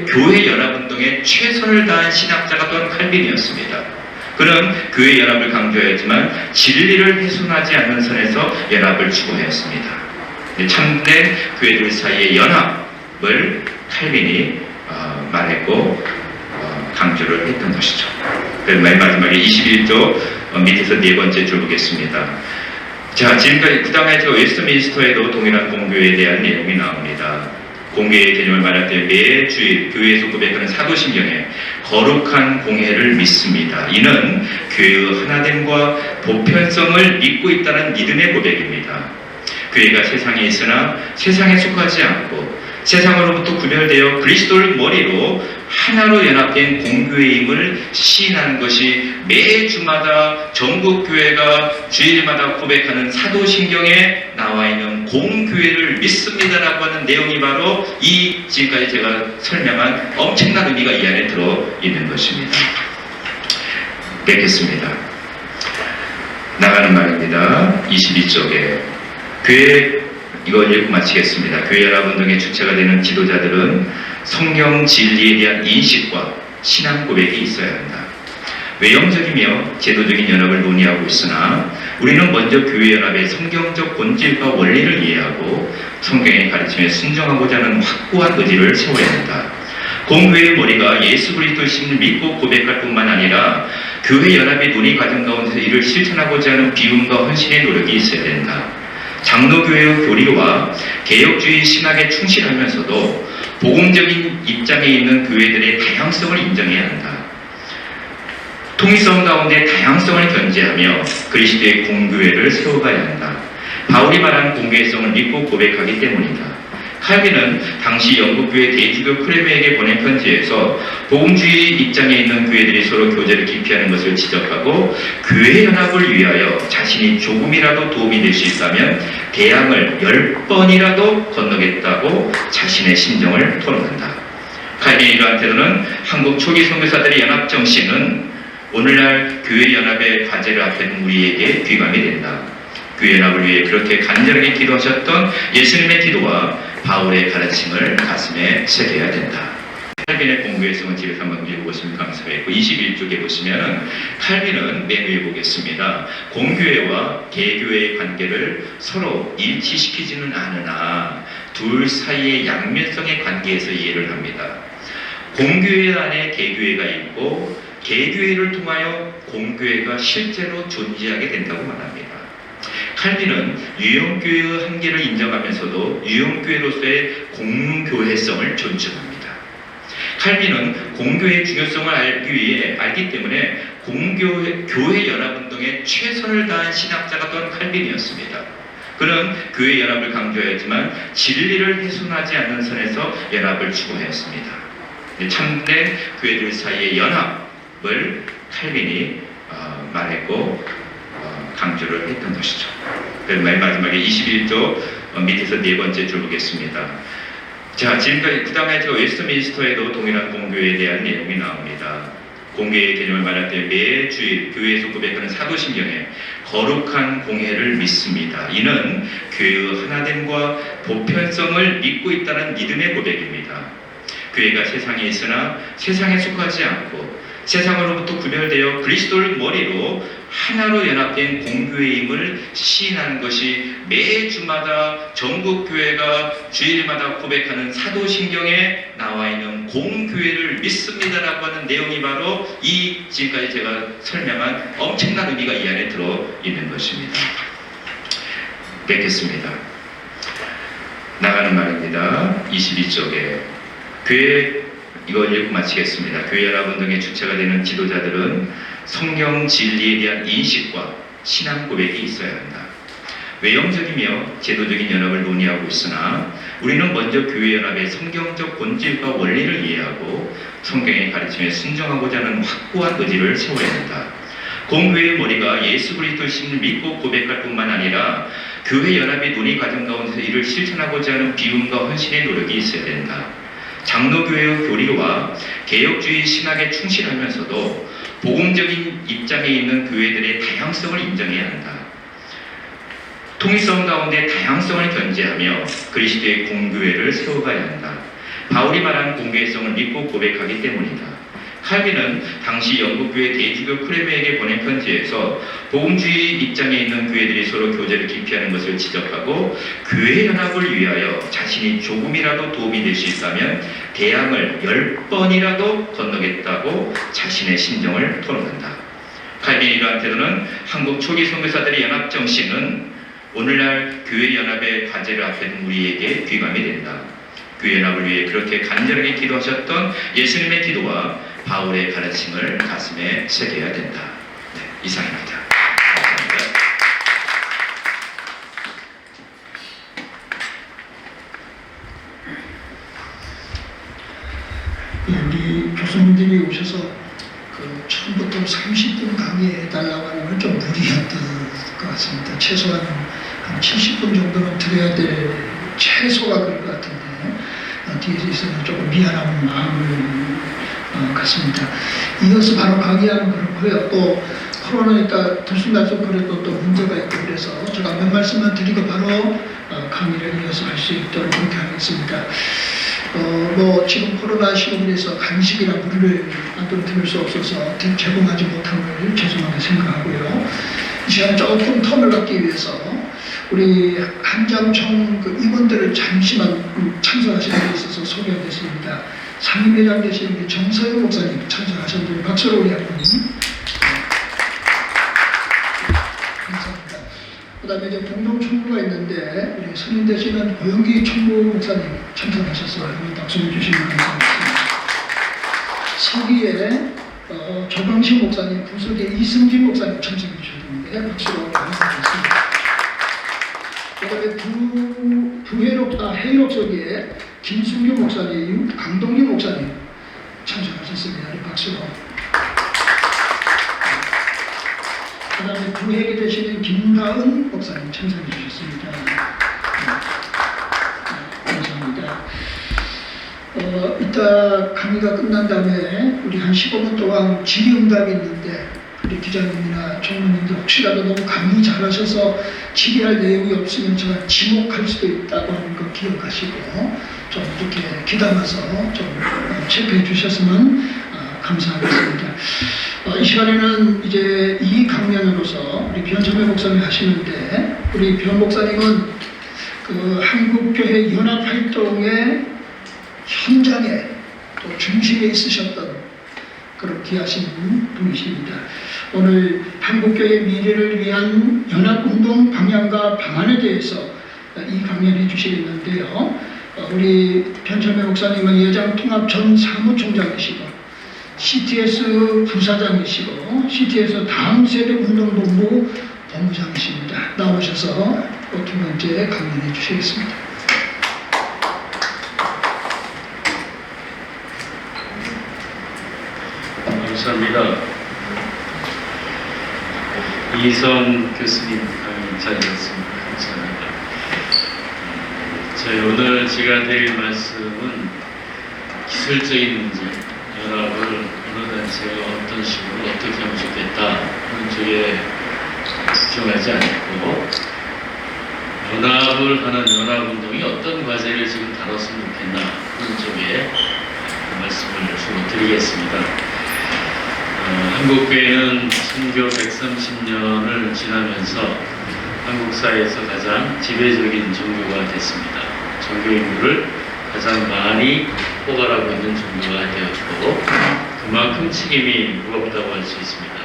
교회 연합운동에 최선을 다한 신학자가 또한 칼빈이었습니다. 그는 교회 연합을 강조하였지만 진리를 훼손하지 않는 선에서 연합을 추구하였습니다. 참된 교회들 사이의 연합을 칼빈이 말했고 강조를 했던 것이죠. 맨 마지막에 21조 밑에서 네 번째 줄 보겠습니다. 자, 지금까지 그 다음에 저 웨스트민스터에도 동일한 공교회에 대한 내용이 나옵니다. 공교회의 개념을 말할 때 매주일 교회에서 고백하는 사도신경에 거룩한 공회를 믿습니다. 이는 교회의 하나됨과 보편성을 믿고 있다는 믿음의 고백입니다. 교회가 세상에 있으나 세상에 속하지 않고 세상으로부터 구별되어 그리스도를 머리로 하나로 연합된 공교회임을 시인하는 것이 매주마다 전국교회가 주일마다 고백하는 사도신경에 나와 있는 공교회를 믿습니다라고 하는 내용이 바로 이 지금까지 제가 설명한 엄청난 의미가 이 안에 들어있는 것입니다. 뵙겠습니다. 나가는 말입니다. 22쪽에 교회 이걸 읽고 마치겠습니다. 교회 연합운동의 주체가 되는 지도자들은 성경 진리에 대한 인식과 신앙 고백이 있어야 한다. 외형적이며 제도적인 연합을 논의하고 있으나 우리는 먼저 교회 연합의 성경적 본질과 원리를 이해하고 성경의 가르침에 순종하고자 하는 확고한 의지를 세워야 한다. 공교회의 머리가 예수 그리스도의 신을 믿고 고백할 뿐만 아니라 교회 연합의 논의 과정 가운데서 이를 실천하고자 하는 비움과 헌신의 노력이 있어야 된다. 장로교회의 교리와 개혁주의 신학에 충실하면서도 복음적인 입장에 있는 교회들의 다양성을 인정해야 한다. 통일성 가운데 다양성을 견제하며 그리스도의 공교회를 세워가야 한다. 바울이 말한 공교회성을 믿고 고백하기 때문이다. 칼빈은 당시 영국교회 대주교 크레메에게 보낸 편지에서 복음주의 입장에 있는 교회들이 서로 교제를 기피하는 것을 지적하고 교회 연합을 위하여 자신이 조금이라도 도움이 될 수 있다면 대항을 10번이라도 건너겠다고 자신의 심정을 토론한다. 칼빈의 이러한 태도는 한국 초기 선교사들의 연합 정신은 오늘날 교회 연합의 과제를 앞에 둔 우리에게 귀감이 된다. 교회 연합을 위해 그렇게 간절하게 기도하셨던 예수님의 기도와 바울의 가르침을 가슴에 새겨야 된다. 칼빈의 공교회성은 집에서 한번 읽어보시면 감사하겠고 21쪽에 보시면 칼빈은 맨 위에 보겠습니다. 공교회와 개교회의 관계를 서로 일치시키지는 않으나 둘 사이의 양면성의 관계에서 이해를 합니다. 공교회 안에 개교회가 있고 개교회를 통하여 공교회가 실제로 존재하게 된다고 말합니다. 칼빈은 유형교회의 한계를 인정하면서도 유형교회로서의 공교회성을 존중합니다. 칼빈은 공교회의 중요성을 알기 때문에 교회 연합운동에 최선을 다한 신학자가 또한 칼빈이었습니다. 그는 교회 연합을 강조하였지만 진리를 훼손하지 않는 선에서 연합을 추구하였습니다. 참된 교회들 사이의 연합을 칼빈이 말했고 강조를 했던 것이죠. 맨 마지막에 21조 밑에서 네 번째 줄 보겠습니다. 자, 지금까지 그 다음에 저 웨스트민스터에도 동일한 공교회에 대한 내용이 나옵니다. 공교회의 개념을 말할 때 매주일 교회에서 고백하는 사도신경에 거룩한 공회를 믿습니다. 이는 교회의 하나됨과 보편성을 믿고 있다는 믿음의 고백입니다. 교회가 세상에 있으나 세상에 속하지 않고 세상으로부터 구별되어 그리스도를 머리로 하나로 연합된 공교회임을 시인하는 것이 매주마다 전국교회가 주일마다 고백하는 사도신경에 나와 있는 공교회를 믿습니다라고 하는 내용이 바로 이 지금까지 제가 설명한 엄청난 의미가 이 안에 들어있는 것입니다. 뵙겠습니다. 나가는 말입니다. 22쪽에 교회 이걸 읽고 마치겠습니다. 교회 연합운동의 주체가 되는 지도자들은 성경 진리에 대한 인식과 신앙 고백이 있어야 한다. 외형적이며 제도적인 연합을 논의하고 있으나 우리는 먼저 교회 연합의 성경적 본질과 원리를 이해하고 성경의 가르침에 순종하고자 하는 확고한 의지를 세워야 한다. 공교회의 머리가 예수 그리스도의 신을 믿고 고백할 뿐만 아니라 교회 연합의 논의 과정 가운데서 이를 실천하고자 하는 비움과 헌신의 노력이 있어야 된다. 장로교회의 교리와 개혁주의 신학에 충실하면서도 복음적인 입장에 있는 교회들의 다양성을 인정해야 한다. 통일성 가운데 다양성을 견제하며 그리스도의 공교회를 세워가야 한다. 바울이 말한 공교회성을 믿고 고백하기 때문이다. 칼빈은 당시 영국교회 대주교 크레메에게 보낸 편지에서 복음주의 입장에 있는 교회들이 서로 교제를 기피하는 것을 지적하고 교회 연합을 위하여 자신이 조금이라도 도움이 될 수 있다면 대항을 10번이라도 건너겠다고 자신의 심정을 토론한다. 칼빈의 이러한 태도는 한국 초기 선교사들의 연합 정신은 오늘날 교회 연합의 과제를 앞에 둔 우리에게 귀감이 된다. 교회 연합을 위해 그렇게 간절하게 기도하셨던 예수님의 기도와 바울의 가르침을 가슴에 새겨야 된다. 네, 이상입니다. 감사합니다. 교수님들이 오셔서 처음부터 30분 강의해달라고 하는 건 좀 무리였던 것 같습니다. 최소한 한 70분 정도는 드려야 될 최소가 그럴 것 같은데 뒤에 있어서 조금 미안한 마음을 갖습니다. 이어서 바로 강의하는 그렇고요. 또 코로나니까 들쑥날쑥 그래도 또 문제가 있고 그래서 제가 몇 말씀만 드리고 바로 강의를 이어서 할 수 있도록 그렇게 하겠습니다. 지금 코로나 시국에서 간식이나 물을 안동 드릴 수 없어서 제공하지 못한 걸 죄송하게 생각하고요. 이 시간에 조금 텀을 갖기 위해서 우리 한장총 임원들을 잠시만 참석하시는 데 있어서 소개하겠습니다. 상임회장 되신 우리 정서영 목사님 참석하셨는데 박수로 우리 한번 감사합니다. 그 다음에 이제 공동총무가 있는데 우리 선임 되시는 고영기 총무 목사님 참석하셔서 한번 박수를 주시면 감사하겠습니다. 서기에 조광식 목사님, 부석에 이승진 목사님 참석해 주셨는데 박수로 감사드리겠습니다. 그 다음에 해일옥석에 김순규 목사님, 강동규 목사님 참석하셨습니다. 박수로. 그 다음에 부회계 되시는 김가은 목사님 참석해 주셨습니다. 감사합니다. 이따 강의가 끝난 다음에 우리 한 15분 동안 질의응답이 있는데 우리 기자님이나 총무님들 혹시라도 너무 강의 잘하셔서 질의할 내용이 없으면 제가 지목할 수도 있다고 하는 거 기억하시고 좀 이렇게 귀담아서 좀 체크해 주셨으면 감사하겠습니다. 이 시간에는 이제 이 강연으로서 우리 변철매 목사님이 하시는데 우리 변 목사님은 그 한국교회 연합활동의 현장에 또 중심에 있으셨던 그런 귀하신 분이십니다. 오늘 한국교회 미래를 위한 연합운동 방향과 방안에 대해서 이 강연을 해주시겠는데요. 우리 변철매 목사님은 예장통합 전 사무총장이시고 CTS 부사장이시고 CTS 다음 세대 운동본부 본부장이십니다. 나오셔서 두 번째 강연해 주시겠습니다. 감사합니다. 이선 교수님 강의 잘 들었습니다. 감사합니다. 저희 오늘 제가 드릴 말씀은 기술적인 문제, 연합을 어느 단체가 어떤 식으로 어떻게 하면 좋겠다 그런 쪽에 집중하지 않고 연합을 하는 연합운동이 어떤 과제를 지금 다뤘으면 좋겠나 그런 쪽에 말씀을 주로 드리겠습니다. 한국교회는 선교 130년을 지나면서 한국 사회에서 가장 지배적인 종교가 됐습니다. 종교 인구를 가장 많이 포괄하고 있는 종교가 되었고 그만큼 책임이 무겁다고 할 수 있습니다.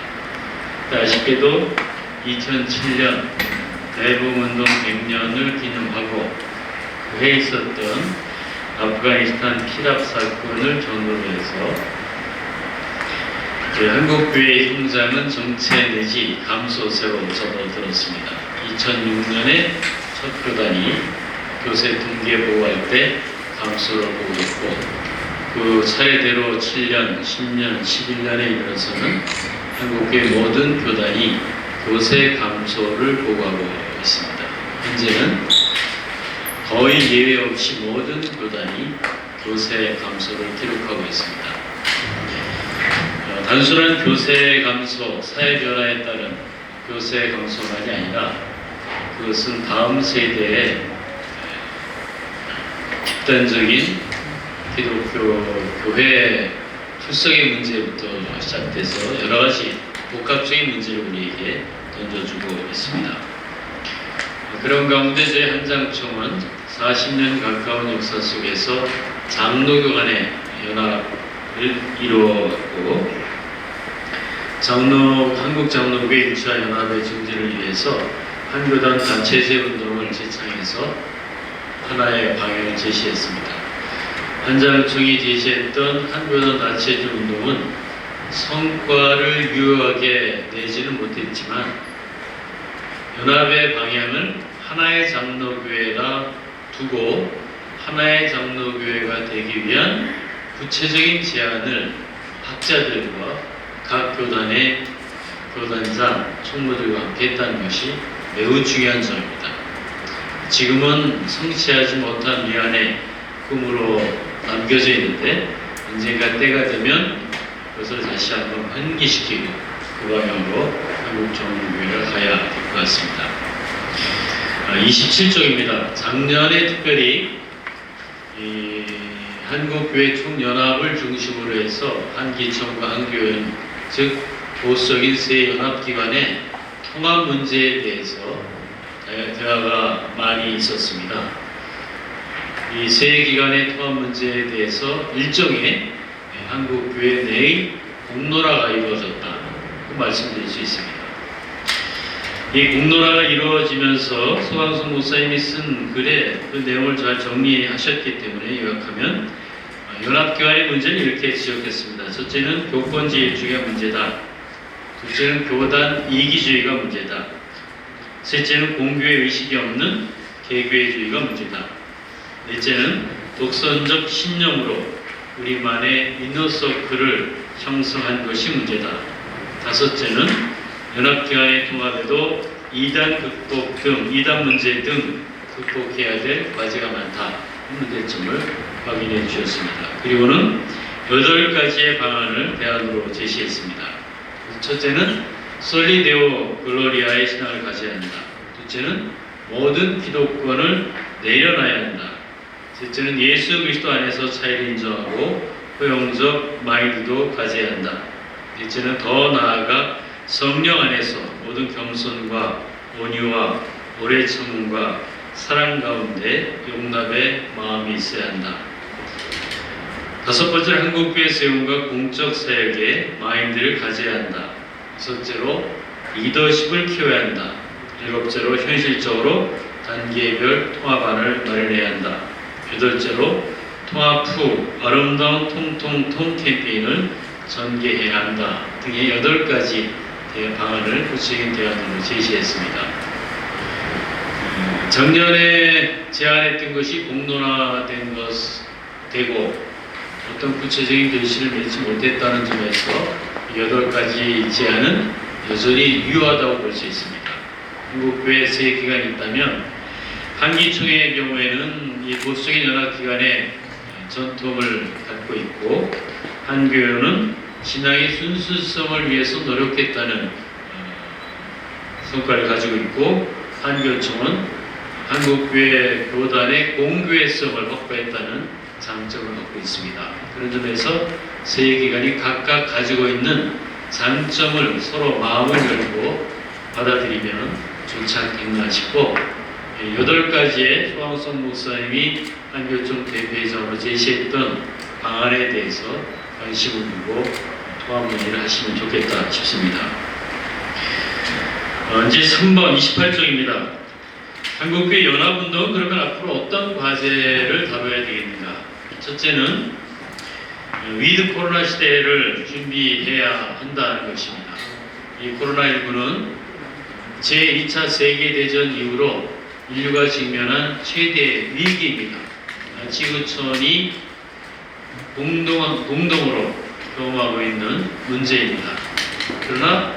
아쉽게도 2007년 대북운동 100년을 기념하고 그해 있었던 아프가니스탄 피랍 사건을 전후로 해서 한국교회의 성장은 정체 내지 감소세로 접어들었습니다. 2006년에 첫 교단이 교세 통계 보고할 때 감소를 보고 있고 그 차례대로 7년, 10년, 11년에 이르러서는 한국교회 모든 교단이 교세 감소를 보고하고 있습니다. 현재는 거의 예외 없이 모든 교단이 교세 감소를 기록하고 있습니다. 단순한 교세 감소, 사회 변화에 따른 교세 감소만이 아니라 그것은 다음 세대의 집단적인 기독교 교회 출석의 문제부터 시작돼서 여러 가지 복합적인 문제를 우리에게 던져주고 있습니다. 그런 가운데 저희 한장총은 40년 가까운 역사 속에서 장로교 간의 연합을 이루어갔고 한국 장로교회 1차 연합의 증진을 위해서 한교단 단체제 운동을 제창해서 하나의 방향을 제시했습니다. 한장총이 제시했던 한교단 단체제 운동은 성과를 유효하게 내지는 못했지만 연합의 방향을 하나의 장로교회가 두고 하나의 장로교회가 되기 위한 구체적인 제안을 학자들과 각 교단의 교단장, 총무들과 함께 했다는 것이 매우 중요한 점입니다. 지금은 성취하지 못한 미안의 꿈으로 남겨져 있는데 언젠가 때가 되면 그것을 다시 한번 환기시키고 그 방향으로 한국정부회를 가야 될 것 같습니다. 27쪽입니다. 작년에 특별히 이 한국교회 총연합을 중심으로 해서 한기총과 한교연, 즉 보수적인 세 연합기관의 통합 문제에 대해서 대화가 많이 있었습니다. 이 세 기관의 통합 문제에 대해서 일종의 한국교회 내의 공론화가 이루어졌다고 말씀드릴 수 있습니다. 이 공론화가 이루어지면서 소강성 목사님이 쓴 글에 그 내용을 잘 정리하셨기 때문에 요약하면 연합교회의 문제는 이렇게 지적했습니다. 첫째는 교권제일주의가 문제다. 둘째는 교단 이기주의가 문제다. 셋째는 공교회 의식이 없는 개교회주의가 문제다. 넷째는 독선적 신념으로 우리만의 이너서클을 형성한 것이 문제다. 다섯째는 연합기관의 통합에도 이단 극복 등, 이단 문제 등 극복해야 될 과제가 많다. 문제점을 확인해 주셨습니다. 그리고는 8가지의 방안을 대안으로 제시했습니다. 첫째는 솔리데오 글로리아의 신앙을 가져야 한다. 둘째는 모든 기독권을 내려놔야 한다. 셋째는 예수 그리스도 안에서 차이를 인정하고 포용적 마인드도 가져야 한다. 넷째는 더 나아가 성령 안에서 모든 겸손과 온유와 오래 참음과 사랑 가운데 용납의 마음이 있어야 한다. 다섯 번째로 한국교회 세움과 공적 사역의 마인드를 가져야 한다. 여섯째로 리더십을 키워야 한다. 일곱째로 현실적으로 단계별 통합안을 마련해야 한다. 여덟째로 통합 후 아름다운 통통통 캠페인을 전개해야 한다 등의 8가지 방안을 구체적인 대안으로 제시했습니다. 작년에 제안했던 것이 공론화된 되고 어떤 구체적인 결실을 맺지 못했다는 점에서 8가지 제안은 여전히 유효하다고 볼 수 있습니다. 한국교회 세 기관이 있다면 한기총의 경우에는 이 보수적인 연합기관의 전통을 갖고 있고 한교회는 신앙의 순수성을 위해서 노력했다는 성과를 가지고 있고 한교총은 한국교회 교단의 공교회성을 확보했다는 장점을 갖고 있습니다. 그런 점에서 세 기관이 각각 가지고 있는 장점을 서로 마음을 열고 받아들이면 좋지 않겠나 싶고 8가지의 소왕성 목사님이 한교총 대표회장으로 제시했던 방안에 대해서 관심을 두고 통합 논의를 하시면 좋겠다 싶습니다. 이제 3번 28쪽입니다. 한국교회 연합운동은 그러면 앞으로 어떤 과제를 다뤄야 되겠는가? 첫째는 위드 코로나 시대를 준비해야 한다는 것입니다. 이 코로나19는 제2차 세계대전 이후로 인류가 직면한 최대 위기입니다. 지구촌이 공동으로 경험하고 있는 문제입니다. 그러나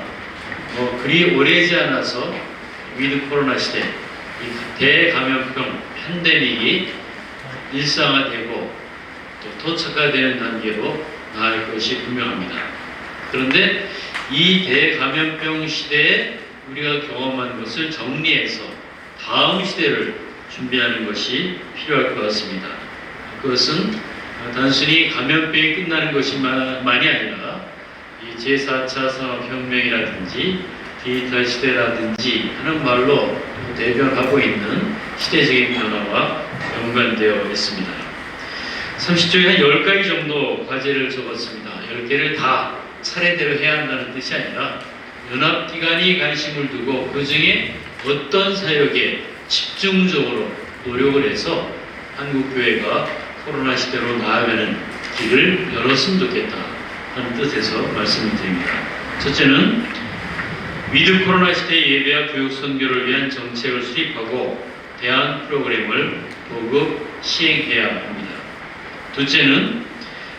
그리 오래지 않아서 위드 코로나 시대, 이 대감염병 팬데믹이 일상화되고 또 토착화되는 단계로 나아갈 것이 분명합니다. 그런데 이 대감염병 시대에 우리가 경험한 것을 정리해서 다음 시대를 준비하는 것이 필요할 것 같습니다. 그것은 단순히 감염병이 끝나는 것만이 아니라 이 제4차 산업혁명이라든지 디지털 시대라든지 하는 말로 대변하고 있는 시대적인 변화와 연관되어 있습니다. 30쪽에 한 10가지 정도 과제를 적었습니다. 10개를 다 차례대로 해야 한다는 뜻이 아니라 연합기관이 관심을 두고 그 중에 어떤 사역에 집중적으로 노력을 해서 한국교회가 코로나 시대로 나아가는 길을 열었으면 좋겠다 하는 뜻에서 말씀을 드립니다. 첫째는 위드 코로나 시대 예배와 교육 선교를 위한 정책을 수립하고 대안 프로그램을 보급 시행해야 합니다. 둘째는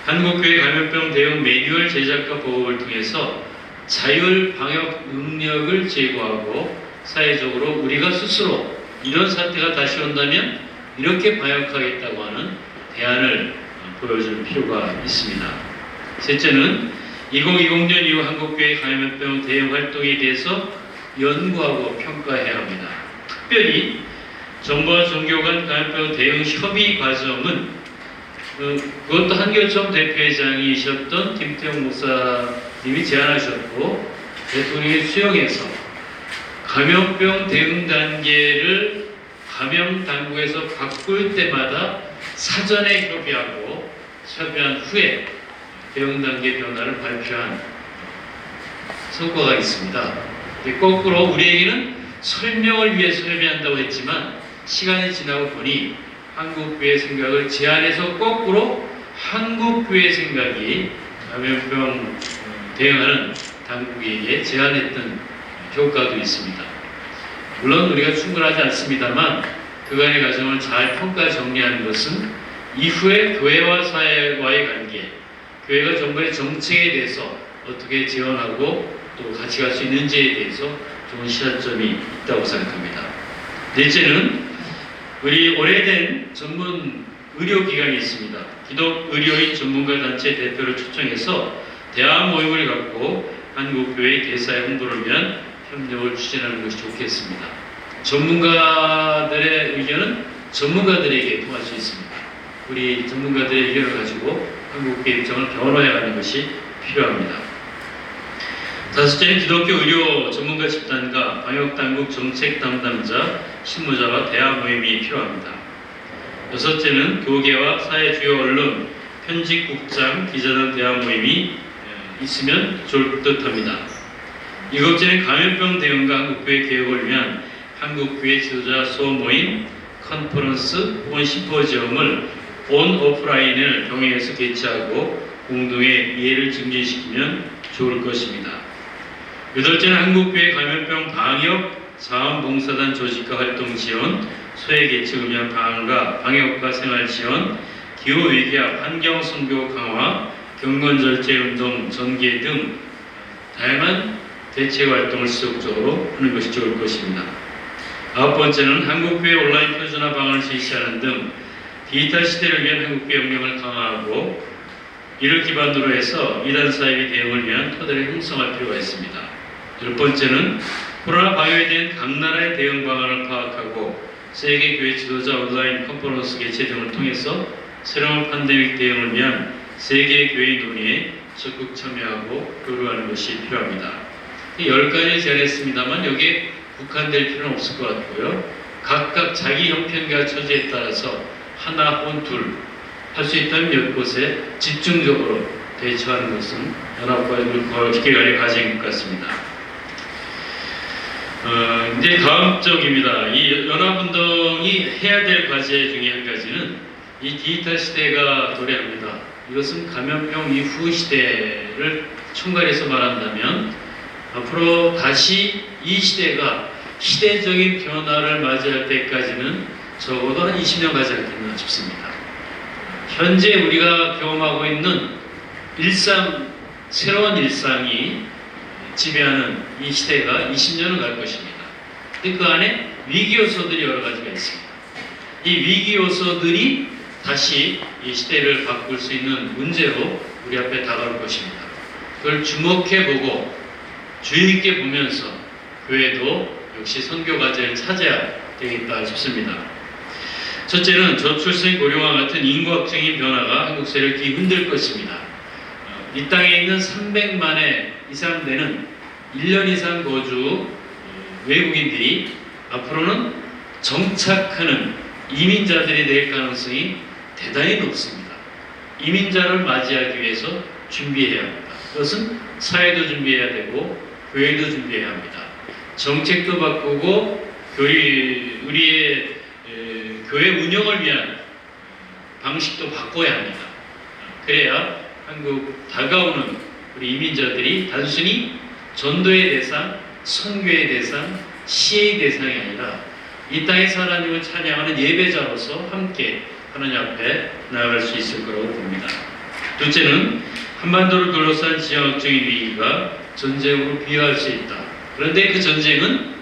한국교회 감염병 대응 매뉴얼 제작과 보급을 통해서 자율 방역 능력을 제고하고 사회적으로 우리가 스스로 이런 사태가 다시 온다면 이렇게 방역하겠다고 하는 대안을 보여줄 필요가 있습니다. 셋째는 2020년 이후 한국교회 감염병 대응 활동에 대해서 연구하고 평가해야 합니다. 특별히 정부와 종교 간 감염병 대응 협의 과정은 그것도 한교총 대표회장이셨던 김태형 목사님이 제안하셨고 대통령이 수용해서 감염병 대응 단계를 감염 당국에서 바꿀 때마다 사전에 협의한 후에 대응 단계 변화를 발표한 성과가 있습니다. 거꾸로 우리에게는 설명을 위해서 협의한다고 했지만 시간이 지나고 보니 한국교회 생각을 제안해서 거꾸로 한국교회 생각이 감염병 대응하는 당국에게 제안했던 효과도 있습니다. 물론 우리가 충분하지 않습니다만 그간의 과정을 잘 평가 정리하는 것은 이후에 교회와 사회와의 관계, 교회가 정부의 정책에 대해서 어떻게 지원하고 또 같이 갈 수 있는지에 대해서 좋은 시사점이 있다고 생각합니다. 넷째는 우리 오래된 전문 의료기관이 있습니다. 기독의료인 전문가 단체 대표를 초청해서 대화 모임을 갖고 한국교회 대사의 홍보를 위한 협력을 추진하는 것이 좋겠습니다. 전문가들의 의견은 전문가들에게 통할 수 있습니다. 우리 전문가들의 의견을 가지고 한국교회 입장을 변화해가는 것이 필요합니다. 다섯째는 기독교 의료 전문가 집단과 방역당국 정책 담당자, 실무자와 대화 모임이 필요합니다. 여섯째는 교계와 사회 주요 언론, 편집국장, 기자단 대화 모임이 있으면 좋을 듯합니다. 일곱째는 감염병 대응과 한국교회 개혁을 위한 한국교회 지도자 소모임, 컨퍼런스 혹은 심포지엄을 온 오프라인을 병행해서 개최하고 공동의 이해를 증진시키면 좋을 것입니다. 여덟째는 한국교회 감염병 방역 자원봉사단 조직과 활동 지원, 소외 계층을 위한 방안과 방역과 생활 지원, 기후위기와 환경선교 강화, 경건절제운동 전개 등 다양한 대책 활동을 지속적으로 하는 것이 좋을 것입니다. 아홉 번째는 한국교회 온라인 표준화 방안을 제시하는 등 디지털 시대를 위한 한국교회 역량을 강화하고 이를 기반으로 해서 이단 사회의 대응을 위한 토대를 형성할 필요가 있습니다. 열 번째는 코로나 방역에 대한 각 나라의 대응 방안을 파악하고 세계교회 지도자 온라인 컨퍼런스 개최 등을 통해서 새로운 팬데믹 대응을 위한 세계교회 논의에 적극 참여하고 교류하는 것이 필요합니다. 10가지 제안했습니다만 여기에 국한될 필요는 없을 것 같고요. 각각 자기 형편과 처지에 따라서 하나 혹은 둘 할 수 있다면 몇 곳에 집중적으로 대처하는 것은 연합과 기계간의 과제인 것 같습니다. 이제 다음 쪽입니다. 이 연합운동이 해야 될 과제 중에 한 가지는 이 디지털 시대가 도래합니다. 이것은 감염병 이후 시대를 총괄해서 말한다면 앞으로 다시 이 시대가 시대적인 변화를 맞이할 때까지는 적어도 한 20년 가지 않겠나 싶습니다. 현재 우리가 경험하고 있는 새로운 일상이 지배하는 이 시대가 20년은 갈 것입니다. 근데 그 안에 위기 요소들이 여러 가지가 있습니다. 이 위기 요소들이 다시 이 시대를 바꿀 수 있는 문제로 우리 앞에 다가올 것입니다. 그걸 주목해보고 주의 있게 보면서 교회도 역시 선교 과제를 찾아야 되겠다 싶습니다. 첫째는 저출생 고령화 같은 인구학적인 변화가 한국 사회를 뒤흔들 것입니다. 이 땅에 있는 300만에 이상 되는 1년 이상 거주 외국인들이 앞으로는 정착하는 이민자들이 될 가능성이 대단히 높습니다. 이민자를 맞이하기 위해서 준비해야 합니다. 그것은 사회도 준비해야 되고 교회도 준비해야 합니다. 정책도 바꾸고 우리의 교회 운영을 위한 방식도 바꿔야 합니다. 그래야 한국 다가오는 우리 이민자들이 단순히 전도의 대상, 선교의 대상, 시의 대상이 아니라 이 땅에서 하나님을 찬양하는 예배자로서 함께 하나님 앞에 나아갈 수 있을 거라고 봅니다. 둘째는 한반도를 둘러싼 지정학적인 위기가 전쟁으로 비유할 수 있다. 그런데 그 전쟁은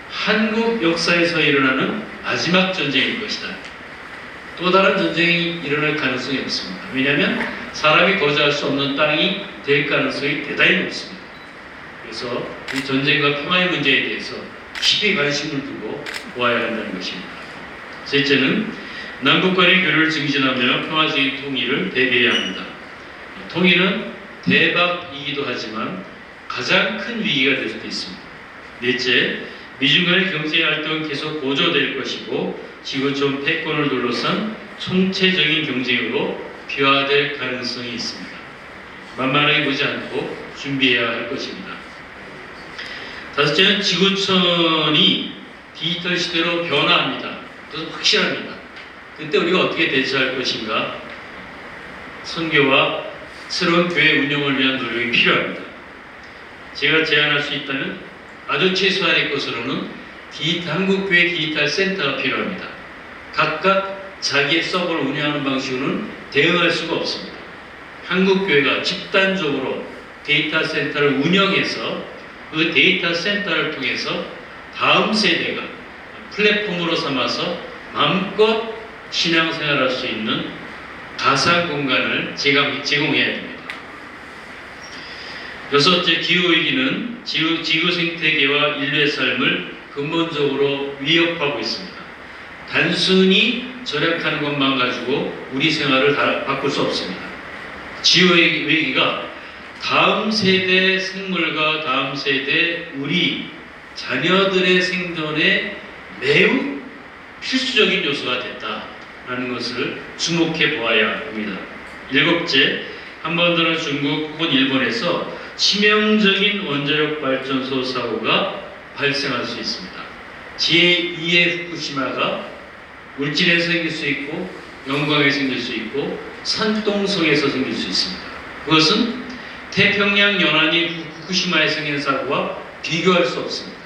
한국 역사에서 일어나는 마지막 전쟁일 것이다. 또 다른 전쟁이 일어날 가능성이 없습니다. 왜냐하면 사람이 거주할 수 없는 땅이 될 가능성이 대단히 높습니다. 그래서 이 전쟁과 평화의 문제에 대해서 깊이 관심을 두고 보아야 한다는 것입니다. 셋째는 남북 간의 교류를 증진하며 평화적인 통일을 대비해야 합니다. 통일은 대박이기도 하지만 가장 큰 위기가 될 수도 있습니다. 넷째, 미중 간의 경제 활동은 계속 고조될 것이고 지구촌 패권을 둘러싼 총체적인 경쟁으로 비화될 가능성이 있습니다. 만만하게 보지 않고 준비해야 할 것입니다. 다섯째는 지구촌이 디지털 시대로 변화합니다. 그것은 확실합니다. 그때 우리가 어떻게 대처할 것인가? 선교와 새로운 교회 운영을 위한 노력이 필요합니다. 제가 제안할 수 있다면 아주 최소한의 것으로는 한국교회 디지털 센터가 필요합니다. 각각 자기의 서버를 운영하는 방식으로는 대응할 수가 없습니다. 한국교회가 집단적으로 데이터 센터를 운영해서 그 데이터 센터를 통해서 다음 세대가 플랫폼으로 삼아서 마음껏 신앙생활할 수 있는 가상 공간을 제공해야 됩니다. 여섯째, 기후위기는 지구 생태계와 인류의 삶을 근본적으로 위협하고 있습니다. 단순히 절약하는 것만 가지고 우리 생활을 바꿀 수 없습니다. 지구위기가 다음 세대 생물과 다음 세대 우리 자녀들의 생존에 매우 필수적인 요소가 됐다라는 것을 주목해 보아야 합니다. 일곱째, 한반도나 중국 혹은 일본에서 치명적인 원자력 발전소 사고가 발생할 수 있습니다. 제2의 후쿠시마가 울진에서 생길 수 있고 영광에 생길 수 있고 산동성에서 생길 수 있습니다. 그것은 태평양 연안이 후쿠시마에 생긴 사고와 비교할 수 없습니다.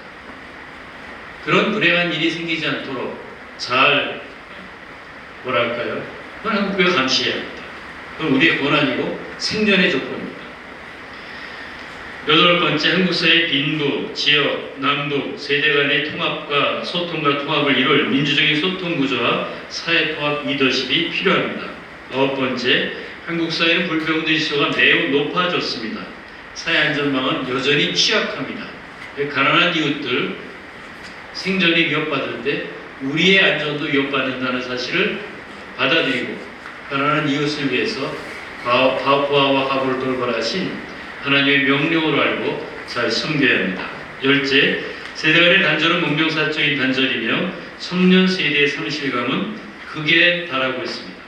그런 불행한 일이 생기지 않도록 잘 한국교회가 감시해야 합니다. 그건 우리의 권한이고 생존의 조건입니다. 여덟 번째, 한국 사회의 빈부, 지역, 남북, 세대 간의 통합과 소통과 통합을 이룰 민주적인 소통 구조와 사회 통합 리더십이 필요합니다. 아홉 번째, 한국 사회는 불평등 지수가 매우 높아졌습니다. 사회 안전망은 여전히 취약합니다. 가난한 이웃들 생존이 위협받을 때 우리의 안전도 위협받는다는 사실을 받아들이고 가난한 이웃을 위해서 부하와 가부를 돌보라신 하나님의 명령으로 알고 잘 섬겨야 합니다. 열째, 세대 간의 단절은 문명사적인 단절이며 청년 세대의 상실감은 극에 달하고 있습니다.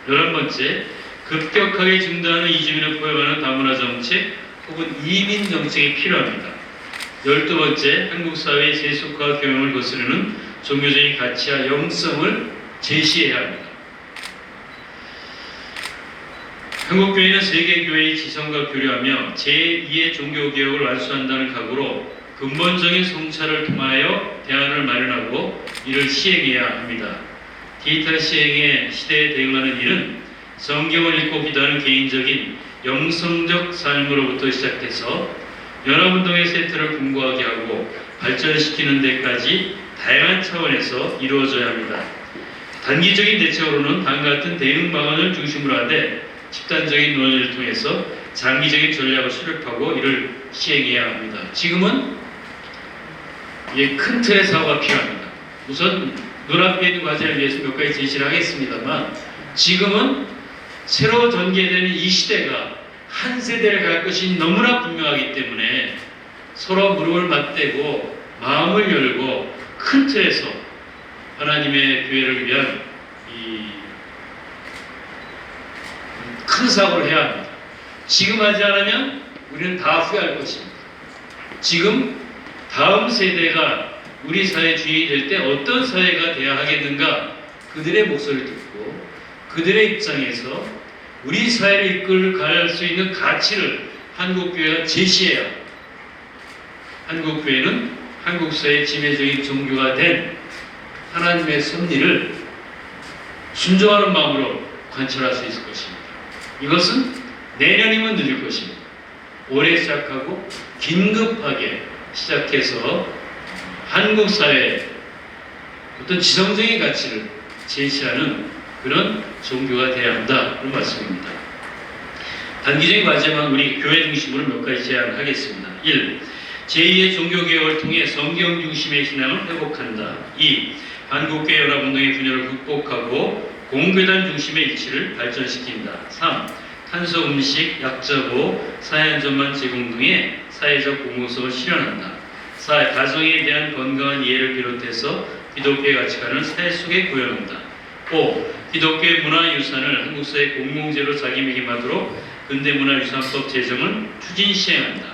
11번째, 급격하게 증가하는 이주민을 포용하는 다문화 정책 혹은 이민 정책이 필요합니다. 12번째, 한국 사회의 세속화 경영을 거스르는 종교적인 가치와 영성을 제시해야 합니다. 한국교회는 세계교회의 지성과 교류하며 제2의 종교개혁을 완수한다는 각오로 근본적인 성찰을 통하여 대안을 마련하고 이를 시행해야 합니다. 디지털 시행의 시대에 대응하는 일은 성경을 읽고 기도하는 개인적인 영성적 삶으로부터 시작해서 연합운동의 세트를 풍부하게 하고 발전시키는 데까지 다양한 차원에서 이루어져야 합니다. 단기적인 대책으로는 다음과 같은 대응 방안을 중심으로 하되 집단적인 논의를 통해서 장기적인 전략을 수립하고 이를 시행해야 합니다. 지금은 큰 틀의 사고가 필요합니다. 우선 눈앞에 있는 과제를 위해서 몇 가지 제시를 하겠습니다만 지금은 새로 전개되는 이 시대가 한 세대를 갈 것이 너무나 분명하기 때문에 서로 무릎을 맞대고 마음을 열고 큰 틀에서 하나님의 교회를 위한 큰 사고를 해야 합니다. 지금 하지 않으면 우리는 다 후회할 것입니다. 지금 다음 세대가 우리 사회 주인이 될 때 어떤 사회가 돼야 하겠는가 그들의 목소리를 듣고 그들의 입장에서 우리 사회를 이끌어갈 수 있는 가치를 한국교회가 제시해야 합니다. 한국교회는 한국 사회의 지배적인 종교가 된 하나님의 섭리를 순종하는 마음으로 관철할 수 있을 것입니다. 이것은 내년이면 늦을 것입니다. 올해 시작하고 긴급하게 시작해서 한국 사회에 어떤 지성적인 가치를 제시하는 그런 종교가 되어야 한다. 그런 말씀입니다. 단기적인 과제만 우리 교회 중심으로 몇 가지 제안하겠습니다. 1. 제2의 종교개혁을 통해 성경 중심의 신앙을 회복한다. 2. 한국교회 연합운동의 분열을 극복하고 공교단 중심의 일치를 발전시킨다. 3. 탄소 음식, 약자 보호, 사회안전망 제공 등의 사회적 공공성을 실현한다. 4. 가정에 대한 건강한 이해를 비롯해서 기독교의 가치관을 사회 속에 구현한다. 5. 기독교의 문화유산을 한국사회 공공재로 자기매김하도록 근대문화유산법 제정을 추진 시행한다.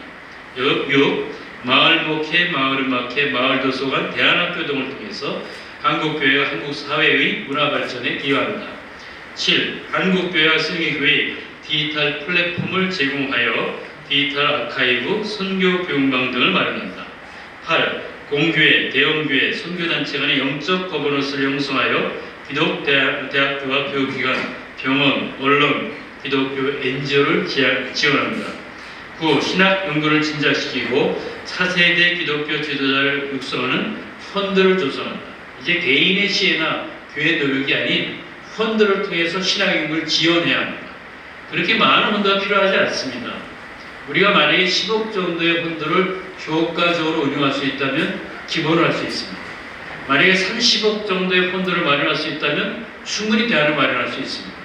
6. 마을 목회, 마을 음악회, 마을 도서관, 대안학교 등을 통해서 한국교회와 한국사회의 문화발전에 기여한다. 7. 한국교회와 세계교회의 디지털 플랫폼을 제공하여 디지털 아카이브, 선교 교육망 등을 마련한다. 8. 공교회, 대형교회, 선교단체 간의 영적 거버넌스를 형성하여 기독대학교와 교육기관, 병원, 언론, 기독교 NGO를 지원한다. 9. 신학 연구를 진작시키고 차세대 기독교 지도자를 육성하는 펀드를 조성한다. 이제 개인의 시혜나 교회 노력이 아닌 펀드를 통해서 신학 연구를 지원해야 합니다. 그렇게 많은 펀드가 필요하지 않습니다. 우리가 만약에 10억 정도의 펀드를 효과적으로 운용할 수 있다면 기본을 할 수 있습니다. 만약에 30억 정도의 펀드를 마련할 수 있다면 충분히 대안을 마련할 수 있습니다.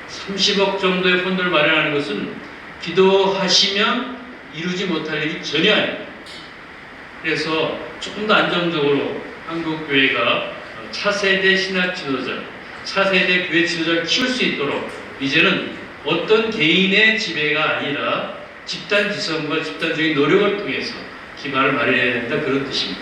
30억 정도의 펀드를 마련하는 것은 기도하시면 이루지 못할 일이 전혀 아닙니다. 그래서 조금 더 안정적으로 한국교회가 차세대 신학 지도자, 차세대 교회 지도자를 키울 수 있도록 이제는 어떤 개인의 지배가 아니라 집단 지성과 집단적인 노력을 통해서 기반을 마련해야 된다, 그런 뜻입니다.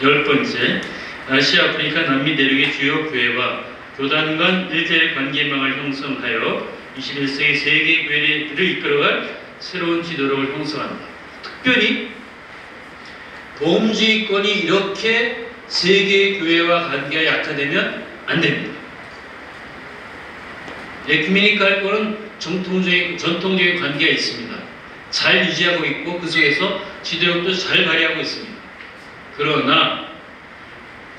10번째, 아시아, 아프리카, 남미 대륙의 주요 교회와 교단 간 일대일 관계망을 형성하여 21세기 세계 교회를 이끌어갈 새로운 지도력을 형성한다. 특별히 보험주의권이 이렇게 세계 교회와 관계가 약화되면 안 됩니다. 에큐메니칼권은 전통적인 관계가 있습니다. 잘 유지하고 있고 그 속에서 지도력도 잘 발휘하고 있습니다. 그러나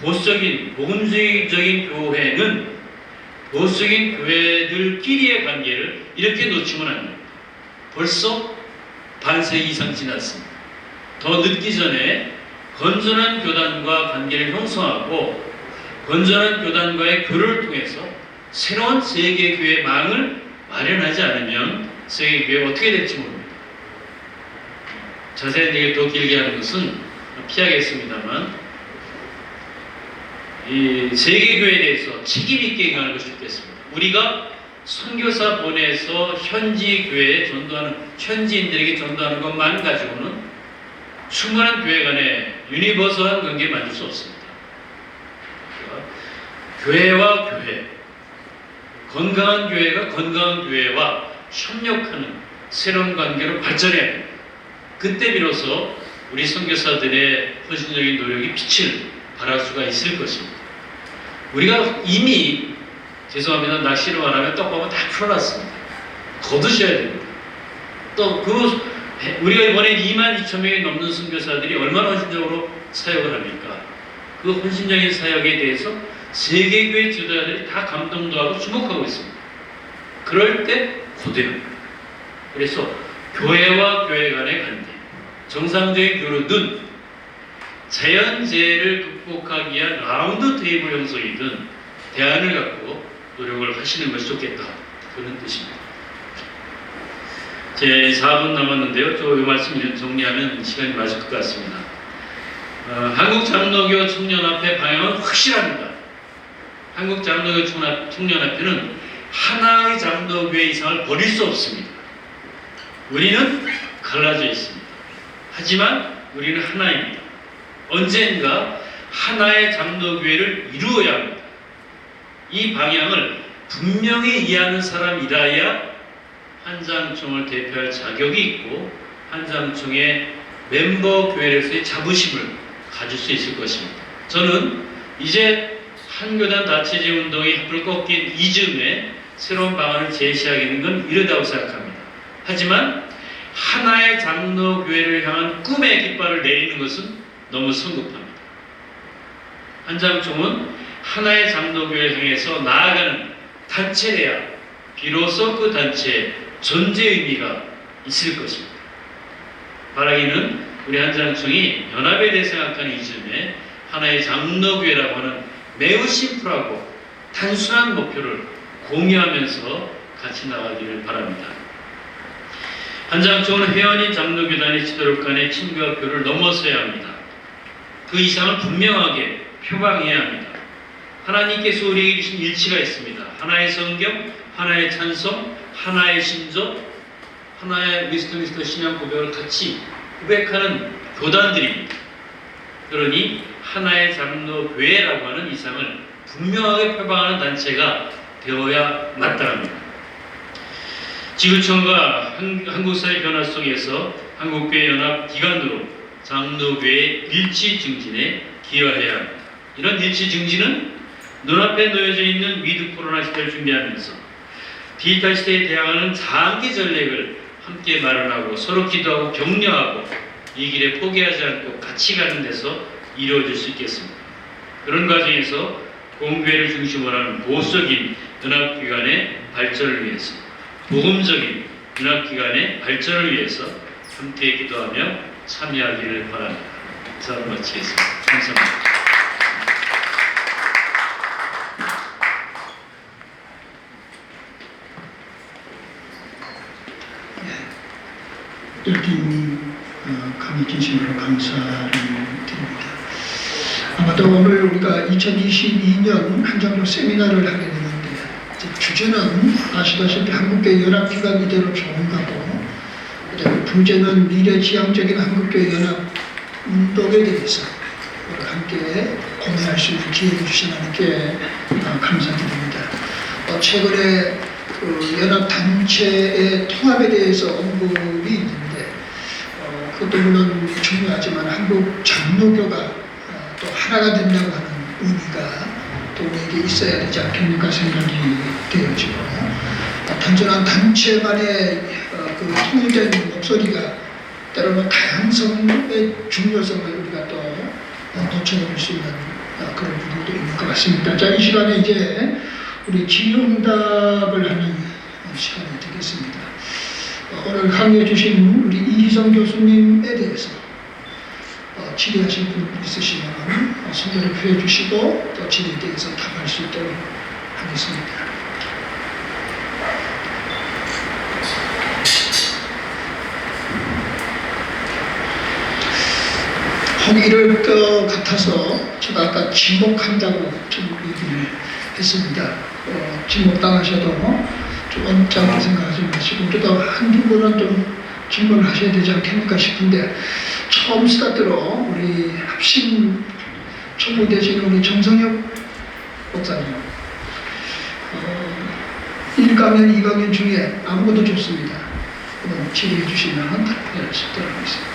보수적인 복음주의적인 교회는 보수적인 교회들끼리의 관계를 이렇게 놓치면 안 됩니다. 벌써 반세기 이상 지났습니다. 더 늦기 전에 건전한 교단과 관계를 형성하고 건전한 교단과의 교류를 통해서 새로운 세계교회 망을 마련하지 않으면 세계교회가 어떻게 될지 모릅니다. 자세한 얘기를 더 길게 하는 것은 피하겠습니다만 이 세계교회에 대해서 책임있게 행하는 것이 좋겠습니다. 우리가 선교사 보내서 현지 교회에 전도하는, 현지인들에게 전도하는 것만 가지고는 충분한 교회 간의 유니버설한 관계를 만들 수 없습니다. 교회와 교회, 건강한 교회가 건강한 교회와 협력하는 새로운 관계로 발전해야 합니다. 그때 비로소 우리 선교사들의 헌신적인 노력이 빛을 발할 수가 있을 것입니다. 우리가 이미, 죄송합니다, 낚시로 말하면 떡밥은 다 풀어놨습니다. 거두셔야 됩니다. 또 우리가 이번에 22,000명이 넘는 선교사들이 얼마나 헌신적으로 사역을 합니까? 그 헌신적인 사역에 대해서 세계교회 지도자들이 다 감동도 하고 주목하고 있습니다. 그럴 때 고대합니다. 그래서 교회와 교회 간의 관계, 정상적인 교류든 자연재해를 극복하기 위한 라운드 테이블 형성이든 대안을 갖고 노력을 하시는 것이 좋겠다, 그런 뜻입니다. 제 4분 남았는데요. 이 말씀 정리하면 시간이 맞을 것 같습니다. 한국 장로교 청년합회 방향은 확실합니다. 한국 장로교 청년합회는 하나의 장로교회 이상을 버릴 수 없습니다. 우리는 갈라져 있습니다. 하지만 우리는 하나입니다. 언젠가 하나의 장로교회를 이루어야 합니다. 이 방향을 분명히 이해하는 사람이라야 한장총을 대표할 자격이 있고 한장총의 멤버 교회로서의 자부심을 가질 수 있을 것입니다. 저는 이제 한교단 다체제 운동이 불 꺾인 이즈음에 새로운 방안을 제시하기는 건 이르다고 생각합니다. 하지만 하나의 장로교회를 향한 꿈의 깃발을 내리는 것은 너무 성급합니다. 한장총은 하나의 장로교회를 향해서 나아가는 단체래야 비로소 그 단체에 존재 의미가 있을 것입니다. 바라기는 우리 한장총이 연합에 대해 생각하는 이전에 하나의 장로교회라고 하는 매우 심플하고 단순한 목표를 공유하면서 같이 나가기를 바랍니다. 한장총은 회원인 장로교단의 지도력 간의 친교합표를 넘어서야 합니다. 그 이상을 분명하게 표방해야 합니다. 하나님께서 우리에게 주신 일치가 있습니다. 하나의 성경, 하나의 찬송, 하나의 신조, 하나의 웨스트민스터 신앙 고백을 같이 고백하는 교단들입니다. 그러니 하나의 장로교회라고 하는 이상을 분명하게 표방하는 단체가 되어야 마땅합니다. 지구촌과 한국사회 변화 속에서 한국교회 연합 기관으로 장로교회 일치 증진에 기여해야 합니다. 이런 일치 증진은 눈앞에 놓여져 있는 위드 코로나 시대를 준비하면서 디지털 시대에 대항하는 장기 전략을 함께 마련하고 서로 기도하고 격려하고 이 길에 포기하지 않고 같이 가는 데서 이루어질 수 있겠습니다. 그런 과정에서 공교회를 중심으로 하는 보수적인 연합기관의 발전을 위해서 복음적인 연합기관의 발전을 위해서 함께 기도하며 참여하기를 바랍니다. 자, 마치겠습니다. 감사합니다. 열띤 강의 진심으로 감사를 드립니다. 아마도 오늘 우리가 2022년 한장로 세미나를 하게 되는데 주제는 아시다시피 한국교회 연합기관 이대로 좋은가고 부제는 미래지향적인 한국교회 연합 운동에 대해서 함께 고민할 수 있는 기회를 주신 하나님께 감사드립니다. 최근에 그 연합단체의 통합에 대해서 언급이 있는데 그것도 물론 중요하지만 한국 장로교가 또 하나가 된다고 하는 의미가 또 우리에게 있어야 되지 않겠는가 생각이 되어지고 단순한 단체만의 그 통일된 목소리가 때로는 다양성의 중요성을 우리가 또 놓쳐볼 수 있는 그런 부분도 있는 것 같습니다. 자, 이 시간에 이제 우리 질의응답을 하는 시간이 되겠습니다. 오늘 강의해 주신 우리 이희성 교수님에 대해서 질의하실 분 있으시면 손들을 표해 주시고 또 질의에 대해서 답할 수 있도록 하겠습니다. 혹 이럴 것 같아서 제가 아까 지목한다고 좀 얘기를 했습니다. 지목당하셔도 좀 언짢게 생각하지 마시고 그래도 한두 분은 좀 질문을 하셔야 되지 않겠는가 싶은데 처음 스타트로 우리 합심 총무되시는 우리 정성혁 목사님 1강연, 2강연 중에 아무것도 좋습니다. 질의해 주시면 답변을 싶도록 하겠습니다.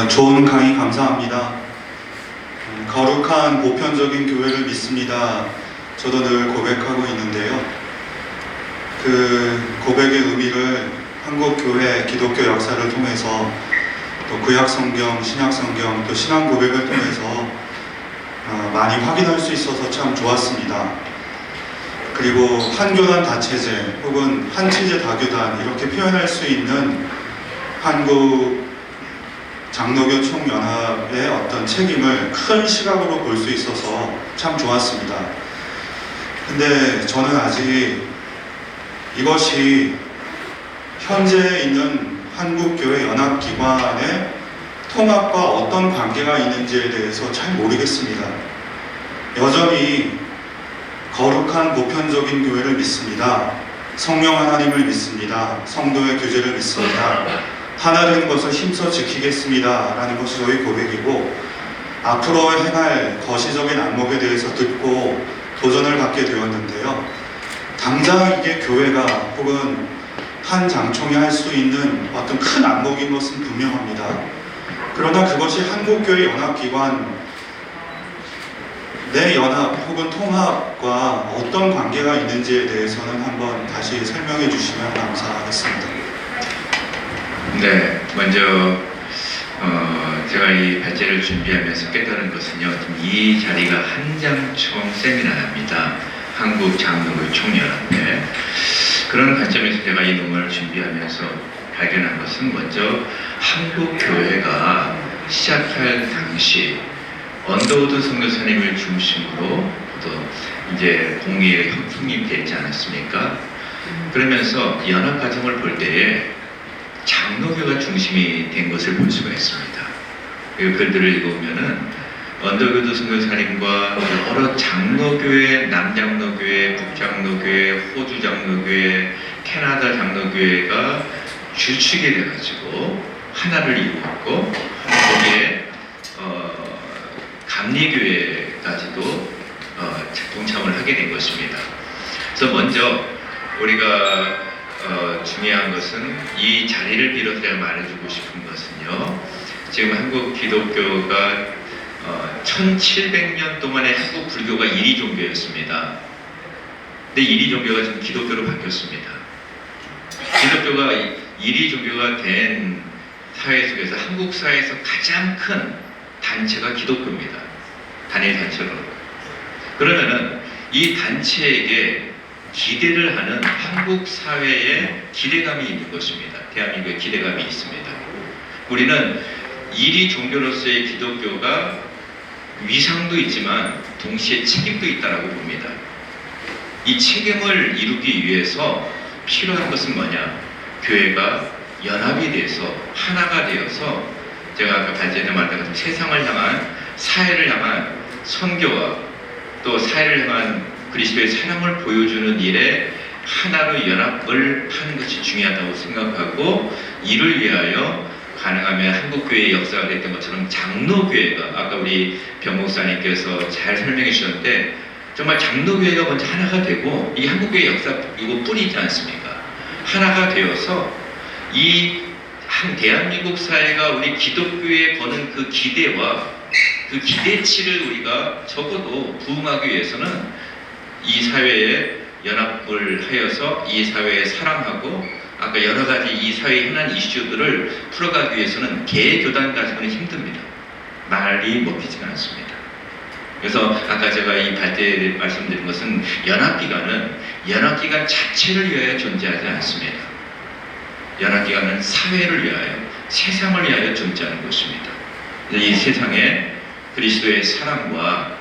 좋은 강의 감사합니다. 거룩한 보편적인 교회를 믿습니다. 저도 늘 고백하고 있는데요. 그 고백의 의미를 한국교회 기독교 역사를 통해서 또 구약성경, 신약성경, 또 신앙 고백을 통해서 많이 확인할 수 있어서 참 좋았습니다. 그리고 한교단 다체제 혹은 한체제 다교단 이렇게 표현할 수 있는 한국 장로교 총연합의 어떤 책임을 큰 시각으로 볼 수 있어서 참 좋았습니다. 근데 저는 아직 이것이 현재 있는 한국교회 연합기관의 통합과 어떤 관계가 있는지에 대해서 잘 모르겠습니다. 여전히 거룩한 보편적인 교회를 믿습니다. 성령 하나님을 믿습니다. 성도의 교제를 믿습니다. 하나 된 것을 힘써 지키겠습니다 라는 것이 저희 고백이고 앞으로 행할 거시적인 안목에 대해서 듣고 도전을 갖게 되었는데요. 당장 이게 교회가 혹은 한 장총이 할 수 있는 어떤 큰 안목인 것은 분명합니다. 그러나 그것이 한국교회 연합기관의 내 연합 혹은 통합과 어떤 관계가 있는지에 대해서는 한번 다시 설명해 주시면 감사하겠습니다. 네, 먼저 제가 이 발제를 준비하면서 깨달은 것은요, 이 자리가 한장총 세미나입니다. 한국 장로교 총연합회. 그런 관점에서 제가 이 논문을 준비하면서 발견한 것은 먼저 한국 교회가 시작할 당시 언더우드 선교사님을 중심으로 또 이제 공의의 형성이 되지 않았습니까? 그러면서 연합 과정을 볼 때에 장로교가 중심이 된 것을 볼 수가 있습니다. 이 글들을 읽어보면은 언더우드 선교사님과 여러 장로교회, 남장로교회, 북장로교회, 호주 장로교회, 캐나다 장로교회가 주축이 돼가지고 하나를 이루었고 거기에 감리교회까지도 동참을 하게 된 것입니다. 그래서 먼저 우리가 중요한 것은 이 자리를 빌어서 제가 말해주고 싶은 것은요, 지금 한국 기독교가 1700년 동안에 한국 불교가 1위 종교였습니다. 근데 1위 종교가 지금 기독교로 바뀌었습니다. 기독교가 1위 종교가 된 사회 속에서 한국 사회에서 가장 큰 단체가 기독교입니다. 단일 단체로. 그러면은 이 단체에게 기대를 하는 한국 사회에 기대감이 있는 것입니다. 대한민국에 기대감이 있습니다. 우리는 1위 종교로서의 기독교가 위상도 있지만 동시에 책임도 있다고 봅니다. 이 책임을 이루기 위해서 필요한 것은 뭐냐? 교회가 연합이 돼서 하나가 되어서 제가 아까 발제때 말한 것처럼 세상을 향한 사회를 향한 선교와 또 사회를 향한 그리스도의 사랑을 보여주는 일에 하나로 연합을 하는 것이 중요하다고 생각하고 이를 위하여 가능하면 한국교회의 역사가 됐던 것처럼 장로교회가 아까 우리 병 목사님께서 잘 설명해 주셨는데 정말 장로교회가 먼저 하나가 되고 이 한국교회의 역사 이거 뿌리지 않습니까? 하나가 되어서 이 한 대한민국 사회가 우리 기독교에 거는 그 기대와 그 기대치를 우리가 적어도 부응하기 위해서는 이 사회에 연합을 하여서 이 사회에 사랑하고 아까 여러 가지 이 사회의 흔한 이슈들을 풀어가기 위해서는 개교단 가지고는 힘듭니다. 말이 먹히지가 않습니다. 그래서 아까 제가 이 발제를 말씀드린 것은 연합기관은 자체를 위하여 존재하지 않습니다. 연합기관은 사회를 위하여, 세상을 위하여 존재하는 것입니다. 이 세상에 그리스도의 사랑과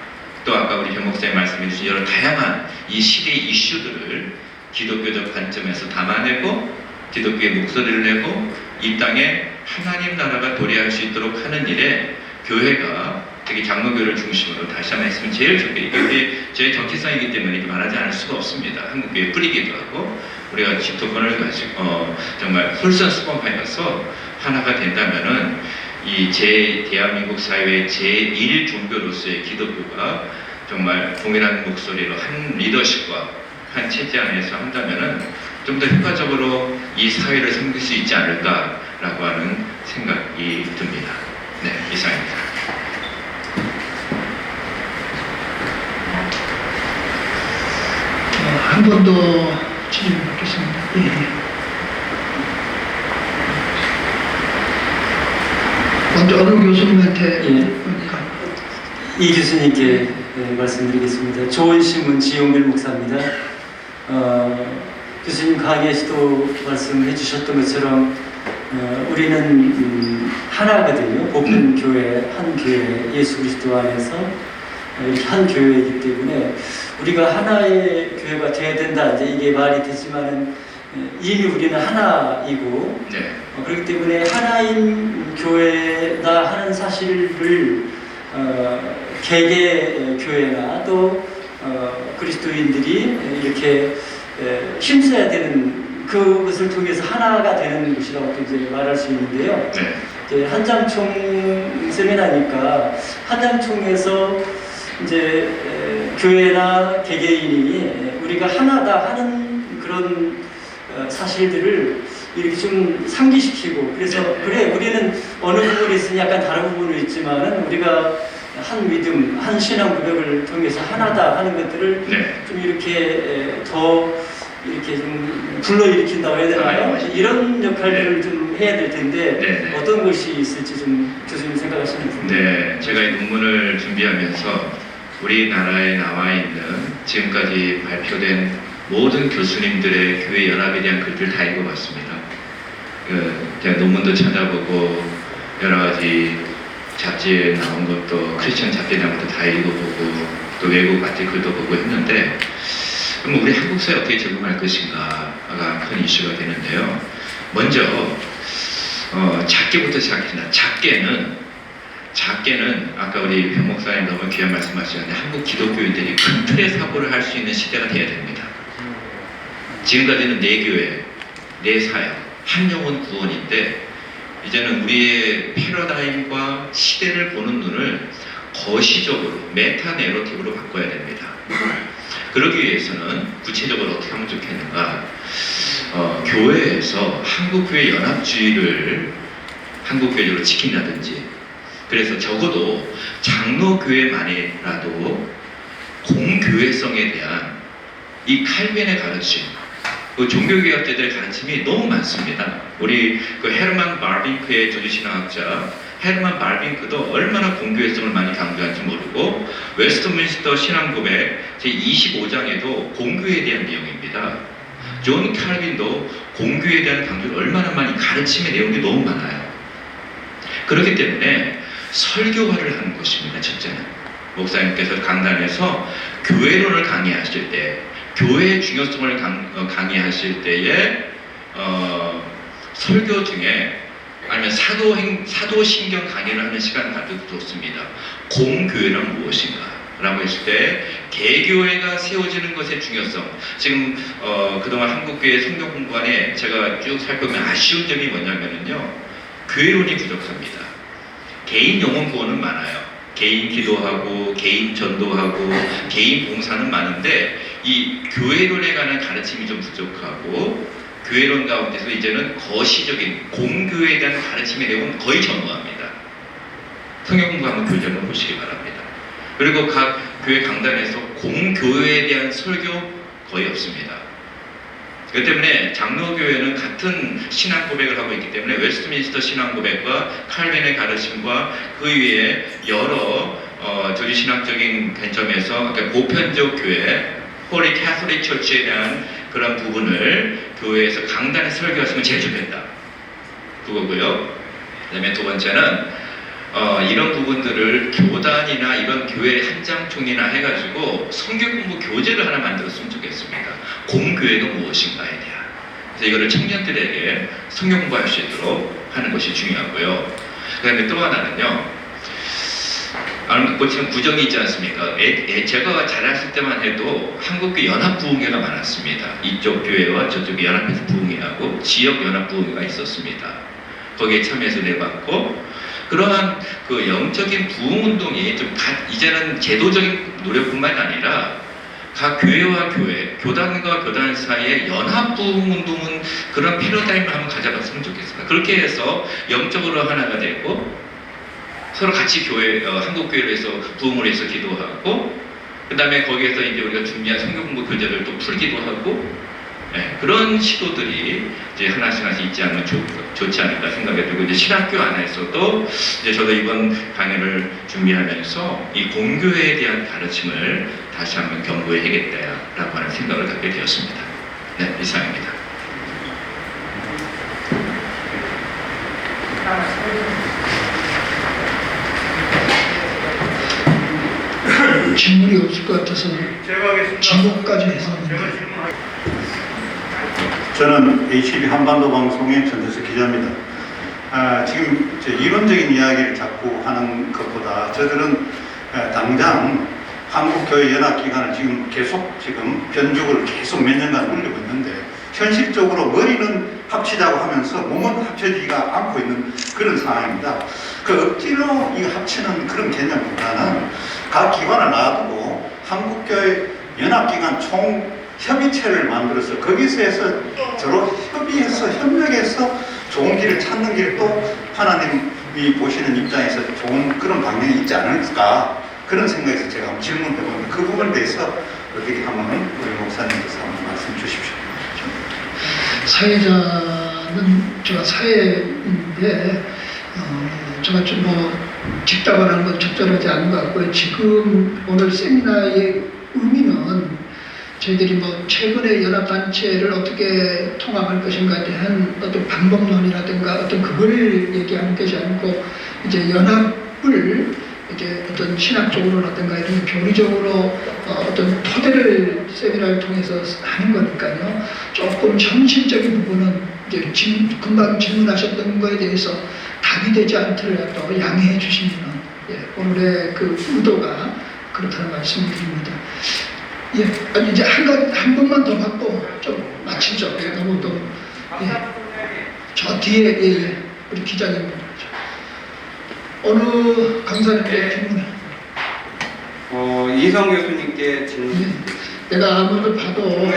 또 아까 우리 변 목사님 말씀해 주신 여러 다양한 이 시대의 이슈들을 기독교적 관점에서 담아내고 기독교의 목소리를 내고 이 땅에 하나님 나라가 도래할 수 있도록 하는 일에 교회가 특히 장로교를 중심으로 다시 한번 했으면 제일 좋게 이게 제 정체성이기 때문에 이렇게 말하지 않을 수가 없습니다. 한국교회 뿌리기도 하고 우리가 집토권을 가지고 정말 솔선수범하여서 하나가 된다면은 이 대한민국 사회의 제1 종교로서의 기독교가 정말 동일한 목소리로 한 리더십과 한 체제 안에서 한다면은 좀 더 효과적으로 이 사회를 섬길 수 있지 않을까라고 하는 생각이 듭니다. 네, 이상입니다. 한 번 더 질문 받겠습니다. 예. 먼저 어느 교수님한테 이 교수님께 말씀드리겠습니다. 좋은 신문 지용길 목사입니다. 교수님 강의에서도 말씀해 주셨던 것처럼 우리는 하나거든요. 복음 교회, 한 교회, 예수 그리스도 안에서 이렇게 한 교회이기 때문에 우리가 하나의 교회가 되어야 된다. 이제 이게 말이 되지만은 이미 우리는 하나이고 네. 그렇기 때문에 하나인 교회다 하는 사실을 개개 교회나 또 그리스도인들이 이렇게 힘써야 되는 그것을 통해서 하나가 되는 것이라고 이제 말할 수 있는데요. 네. 이제 한장총 세미나니까 한장총에서 이제 교회나 개개인이 우리가 하나다 하는 그런 사실들을 이렇게 좀 상기시키고 그래서 그래 우리는 어느 부분에 있으니 약간 다른 부분이 있지만은 우리가 한 믿음, 한 신앙 고백을 통해서 하나다 하는 것들을 네. 좀 이렇게 더 이렇게 좀 불러일으킨다고 해야 되나요? 이런 역할들을 좀 해야 될 텐데 네. 어떤 것이 있을지 좀 교수님 생각하시는 부분. 네, 제가 이 논문을 준비하면서 우리나라에 나와 있는 지금까지 발표된 모든 교수님들의 교회 연합에 대한 글들을 다 읽어봤습니다. 제가 논문도 찾아보고 여러 가지 잡지에 나온 것도 크리스천 잡지에 나온 것도 다 읽어보고 또 외국 아티클도 보고 했는데 그럼 우리 한국 사회 어떻게 적응할 것인가가 큰 이슈가 되는데요. 먼저 작게부터 시작합니다. 작게는 아까 우리 변 목사님 너무 귀한 말씀하셨는데 한국 기독교인들이 큰 틀의 사고를 할 수 있는 시대가 돼야 됩니다. 지금까지는 내 교회, 내 사역, 한 영혼 구원인데 이제는 우리의 패러다임과 시대를 보는 눈을 거시적으로 메타 내러티브로 바꿔야 됩니다. 그러기 위해서는 구체적으로 어떻게 하면 좋겠는가? 교회에서 한국교회 연합주의를 한국교회적으로 지킨다든지 그래서 적어도 장로교회만이라도 공교회성에 대한 이 칼빈의 가르침 그 종교개혁자들의 가르침이 너무 많습니다. 우리 그 헤르만 바빙크의 조지신학자 헤르만 바빙크도 얼마나 공교회성을 많이 강조할지 모르고 웨스트민스터 신앙고백 제25장에도 공교에 대한 내용입니다. 존 칼빈도 공교에 대한 강조를 얼마나 많이 가르침의 내용이 너무 많아요. 그렇기 때문에 설교화를 하는 것입니다. 첫째는 목사님께서 강단에서 교회론을 강의하실 때 교회의 중요성을 강의하실 때에 설교 중에 아니면 사도신경 강의를 하는 시간을 가져도 좋습니다. 공교회란 무엇인가? 라고 했을 때 개교회가 세워지는 것의 중요성 지금 그동안 한국교회 성경 공부안에 제가 쭉 살펴보면 아쉬운 점이 뭐냐면요 교회론이 부족합니다. 개인 영혼 구원은 많아요. 개인 기도하고 개인 전도하고 개인 봉사는 많은데 이 교회론에 관한 가르침이 좀 부족하고 교회론 가운데서 이제는 거시적인 공교에 대한 가르침의 내용은 거의 전무합니다. 성경 공부 한번 교재 한번 보시기 바랍니다. 그리고 각 교회 강단에서 공교회에 대한 설교 거의 없습니다. 그렇기 때문에 장로교회는 같은 신앙 고백을 하고 있기 때문에 웨스트민스터 신앙 고백과 칼빈의 가르침과 그 위에 여러 조지 신학적인 관점에서 그러니까 보편적 교회, 홀리 캐톨릭 처치에 대한 그런 부분을 교회에서 강단에 설교하시면 제일 좋겠다. 그거고요. 그 다음에 두 번째는 이런 부분들을 교단이나 이런 교회 한장총이나 해가지고 성경 공부 교재를 하나 만들었으면 좋겠습니다. 공교회가 무엇인가에 대한. 그래서 이거를 청년들에게 성경 공부할 수 있도록 하는 것이 중요하고요. 그 다음에 또 하나는요. 지금 구정이 있지 않습니까? 제가 자랐을 때만 해도 한국교회 연합부흥회가 많았습니다. 이쪽 교회와 저쪽 연합해서 부흥회하고 지역 연합부흥회가 있었습니다. 거기에 참여해서 내봤고 그러한 그 영적인 부흥운동이 좀 이제는 제도적인 노력뿐만 아니라 각 교회와 교회, 교단과 교단 사이의 연합부흥운동은 그런 패러다임을 한번 가져봤으면 좋겠습니다. 그렇게 해서 영적으로 하나가 되고 서로 같이 한국교회로 해서 부흥을 해서 기도하고 그 다음에 거기에서 이제 우리가 준비한 성경 공부 교재를 또 풀기도 하고 그런 시도들이 이제 하나씩 있지 않으면 좋지 않을까 생각이 들고 이제 신학교 안에서도 이제 저도 이번 강연을 준비하면서 이 공교회에 대한 가르침을 다시 한번 경고해야겠다라고 하는 생각을 갖게 되었습니다. 네, 이상입니다. 질문이 없을 것 같아서 지목까지 했었는데 저는 HB 한반도 방송의 전재석 기자입니다. 지금 이론적인 이야기를 자꾸 하는 것보다 저들은 당장 한국교회 연합기관을 계속 변죽을 계속 몇 년간 울리고 있는데 현실적으로 머리는 합치자고 하면서 몸은 합쳐지지가 않고 있는 그런 상황입니다. 그 억지로 이 합치는 그런 개념보다는 각 기관을 놔두고 한국교회 연합기관 총협의체를 만들어서 거기서 해서 서로 협의해서 협력해서 좋은 길을 찾는 길도 하나님 보시는 입장에서 좋은 그런 방향이 있지 않을까 그런 생각에서 제가 한번 질문해 보는데 그 부분에 대해서 어떻게 한번 우리 목사님께서 한번 말씀 주십시오. 사회자는 제가 사회인데 제가 좀 직답을 하는 건 적절하지 않은 것 같고요. 지금 오늘 세미나의 의미는 저희들이 최근에 연합단체를 어떻게 통합할 것인가에 대한 어떤 방법론이라든가 어떤 그걸 얘기하는 것이 아니고 이제 연합을 이제 어떤 신학적으로라든가 이런 교리적으로 어떤 토대를 세미나를 통해서 하는 거니까요. 조금 현실적인 부분은 이제 지금 금방 질문하셨던 거에 대해서 답이 되지 않더라도 양해해 주시면 오늘의 그 의도가 그렇다는 말씀을 드립니다. 아니 이제 한 번만 더 받고 좀 마치죠. 너무 또 저 뒤에 우리 기자님 어느 강사님께 질문을 이성 교수님께 질문. 내가 아무를 봐도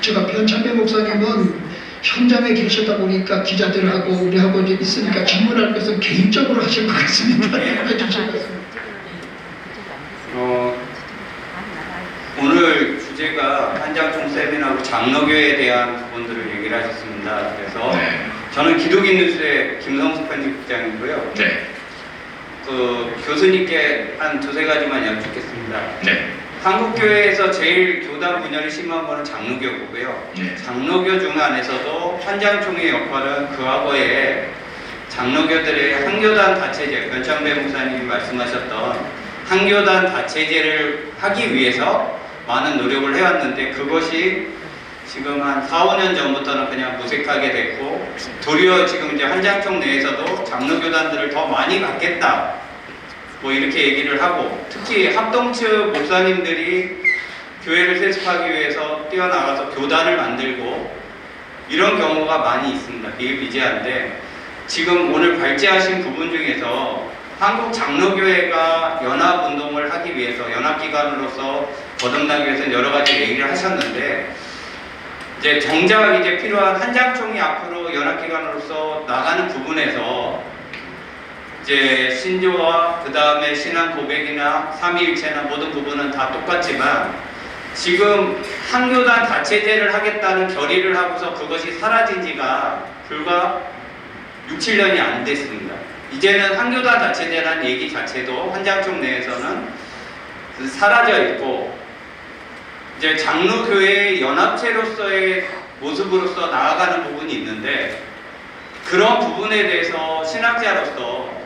제가 변창배 목사님은 현장에 계셨다 보니까 기자들하고 우리하고 이제 있으니까 질문할 것은 개인적으로 하실 것 같습니다. 해주시겠습니다. 오늘 주제가 한장총 세미나하고 장로교에 대한 부분들을 얘기를 하셨습니다. 그래서 저는 기독인뉴스의 김성수 편집국장이고요. 교수님께 한 두세 가지만 여쭙겠습니다. 한국교회에서 제일 교단 분열이 심한 거는 장로교고요. 장로교 중 안에서도 한장총의 역할은 그 과거에 장로교들의 한교단 다체제, 변창배 목사님이 말씀하셨던 한교단 다체제를 하기 위해서 많은 노력을 해왔는데 그것이 지금 한 4, 5년 전부터는 그냥 무색하게 됐고 도리어 지금 이제 한장총 내에서도 장로교단들을 더 많이 갖겠다 이렇게 얘기를 하고 특히 합동측 목사님들이 교회를 세습하기 위해서 뛰어나가서 교단을 만들고 이런 경우가 많이 있습니다. 비일비재한데 지금 오늘 발제하신 부분 중에서 한국 장로교회가 연합운동을 하기 위해서 연합기관으로서 거듭나기 위해서 여러 가지 얘기를 하셨는데 이제 정작 이제 필요한 한장총이 앞으로 연합기관으로서 나가는 부분에서 이제 신조와 그 다음에 신앙 고백이나 삼위일체나 모든 부분은 다 똑같지만 지금 한교단 다체제를 하겠다는 결의를 하고서 그것이 사라진 지가 불과 6, 7년이 안 됐습니다. 이제는 한교단 다체제라는 얘기 자체도 한장총 내에서는 사라져 있고 이제 장로교회의 연합체로서의 모습으로서 나아가는 부분이 있는데 그런 부분에 대해서 신학자로서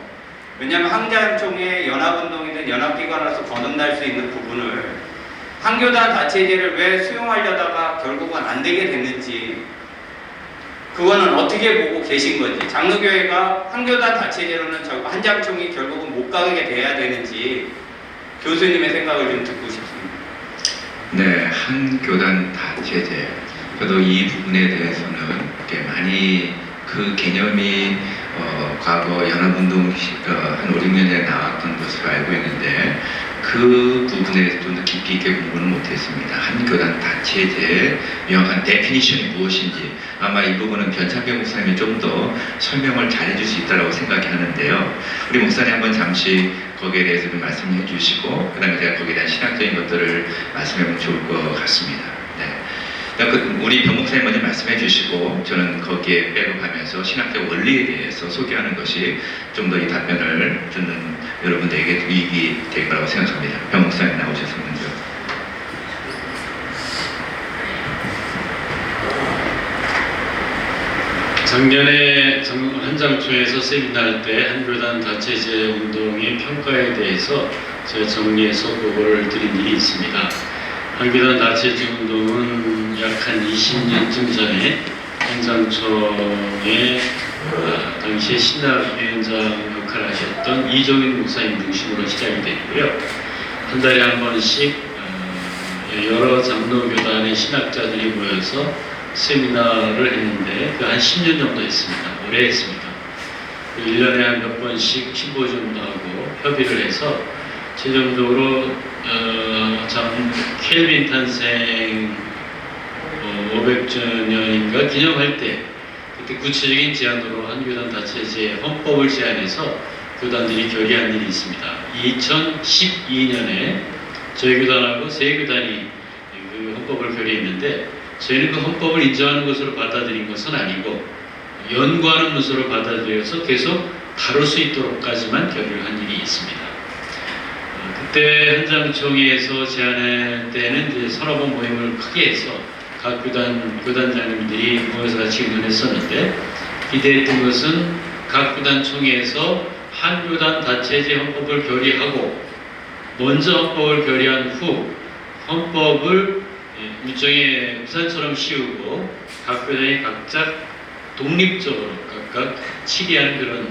왜냐하면 한장총의 연합운동이든 연합기관으로서 거듭날 수 있는 부분을 한교단 다체제를 왜 수용하려다가 결국은 안 되게 됐는지 그거는 어떻게 보고 계신 건지 장로교회가 한교단 다체제로는 한장총이 결국은 못 가게 돼야 되는지 교수님의 생각을 좀 듣고 싶습니다. 네, 한교단 다체제. 저도 이 부분에 대해서는 이렇게 많이 그 개념이 과거 연합운동 한 5, 6년 전에 나왔던 것으로 알고 있는데 그 부분에 좀 더 깊이 있게 공부는 못했습니다. 한교단 다체제의 명확한 데피니션이 무엇인지 아마 이 부분은 변창배 목사님이 좀 더 설명을 잘해줄 수 있다고 생각이 하는데요. 우리 목사님 한번 잠시 거기에 대해서 좀 말씀해 주시고 그 다음에 제가 거기에 대한 신학적인 것들을 말씀하면 좋을 것 같습니다. 우리 변 목사님 먼저 말씀해 주시고 저는 거기에 빼고가면서 신학적 원리에 대해서 소개하는 것이 좀 더 이 답변을 듣는 여러분들에게 유익이 될 거라고 생각합니다. 변 목사님 나오셔서 먼저. 작년에 한장총에서 세미나할 때 한교단 다체제 운동의 평가에 대해서 제가 정리해서 보고를 드린 일이 있습니다. 한교단 다체제 운동은 약 한 20년쯤 전에 한장총의 당시에 신학위원장 역할을 하셨던 이종인 목사님 중심으로 시작이 됐고요. 한 달에 한 번씩 여러 장로교단의 신학자들이 모여서 세미나를 했는데 그 한 10년 정도 했습니다. 오래 했습니다. 1년에 한 몇 번씩 심포지움도 하고 협의를 해서 최종적으로 켈빈 탄생 500주년인가 기념할 때 그때 구체적인 제안으로 한교단 다체제 헌법을 제안해서 교단들이 결의한 일이 있습니다. 2012년에 저희 교단하고 세 교단이 그 헌법을 결의했는데 저희는 그 헌법을 인정하는 것으로 받아들인 것은 아니고 연구하는 문서로 받아들여서 계속 다룰 수 있도록까지만 결의를 한 일이 있습니다. 그때 한장총회에서 제안할 때는 이제 서너번 모임을 크게 해서 각 교단장님들이 모여서 같이 의논했었는데 기대했던 것은 각 교단 총회에서 한 교단 다체제 헌법을 결의하고 먼저 헌법을 결의한 후 헌법을 일종의 우산처럼 씌우고 각 교단이 각자 독립적으로 각각 치리하는 그런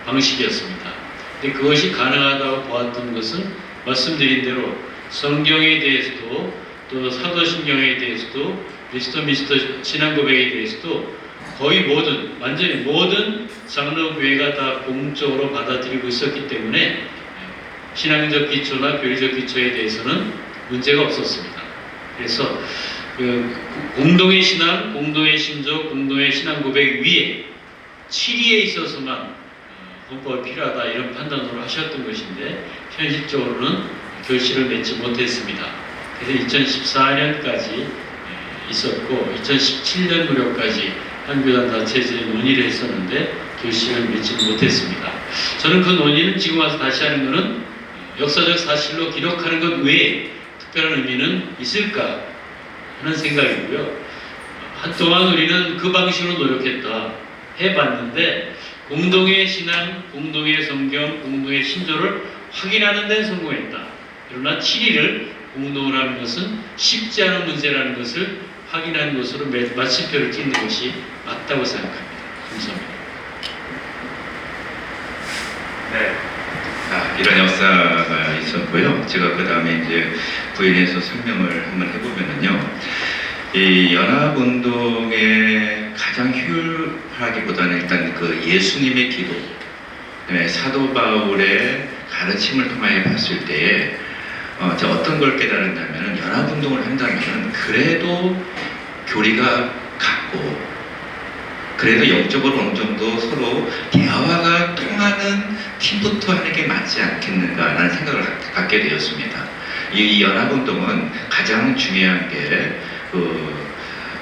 방식이었습니다. 근데 그것이 가능하다고 보았던 것은 말씀드린 대로 성경에 대해서도 또 사도신경에 대해서도 그리스도 미스터 신앙 고백에 대해서도 거의 모든 완전히 모든 장로교회가 다 공적으로 받아들이고 있었기 때문에 신앙적 기초나 교리적 기초에 대해서는 문제가 없었습니다. 그래서 그 공동의 신앙, 공동의 신조, 공동의 신앙 고백 위에 치리에 있어서만 헌법이 필요하다 이런 판단으로 하셨던 것인데 현실적으로는 결실을 맺지 못했습니다. 그래서 2014년까지 있었고 2017년 무렵까지 한교단 다체제 논의를 했었는데 결실을 맺지 못했습니다. 저는 그 논의는 지금 와서 다시 하는 것은 역사적 사실로 기록하는 것 외에 특별한 의미는 있을까 하는 생각이고요. 한동안 우리는 그 방식으로 노력했다 해봤는데 공동의 신앙, 공동의 성경, 공동의 신조를 확인하는 데는 성공했다. 그러나 7일을 공동을 하는 것은 쉽지 않은 문제라는 것을 확인하는 것으로 마침표를 찍는 것이 맞다고 생각합니다. 감사합니다. 네. 이런 역사가 있었고요. 제가 그 다음에 이제 부인해서 설명을 한번 해보면은요. 이 연합운동의 가장 효율하기보다는 일단 그 예수님의 기도, 그다음에 사도 바울의 가르침을 통하여 봤을 때에 어떤 걸 깨달았냐면 연합운동을 한다면 그래도 교리가 같고 그래도 영적으로 어느 정도 서로 대화가 통하는 팀부터 하는 게 맞지 않겠는가라는 생각을 갖게 되었습니다. 이 연합운동은 가장 중요한 게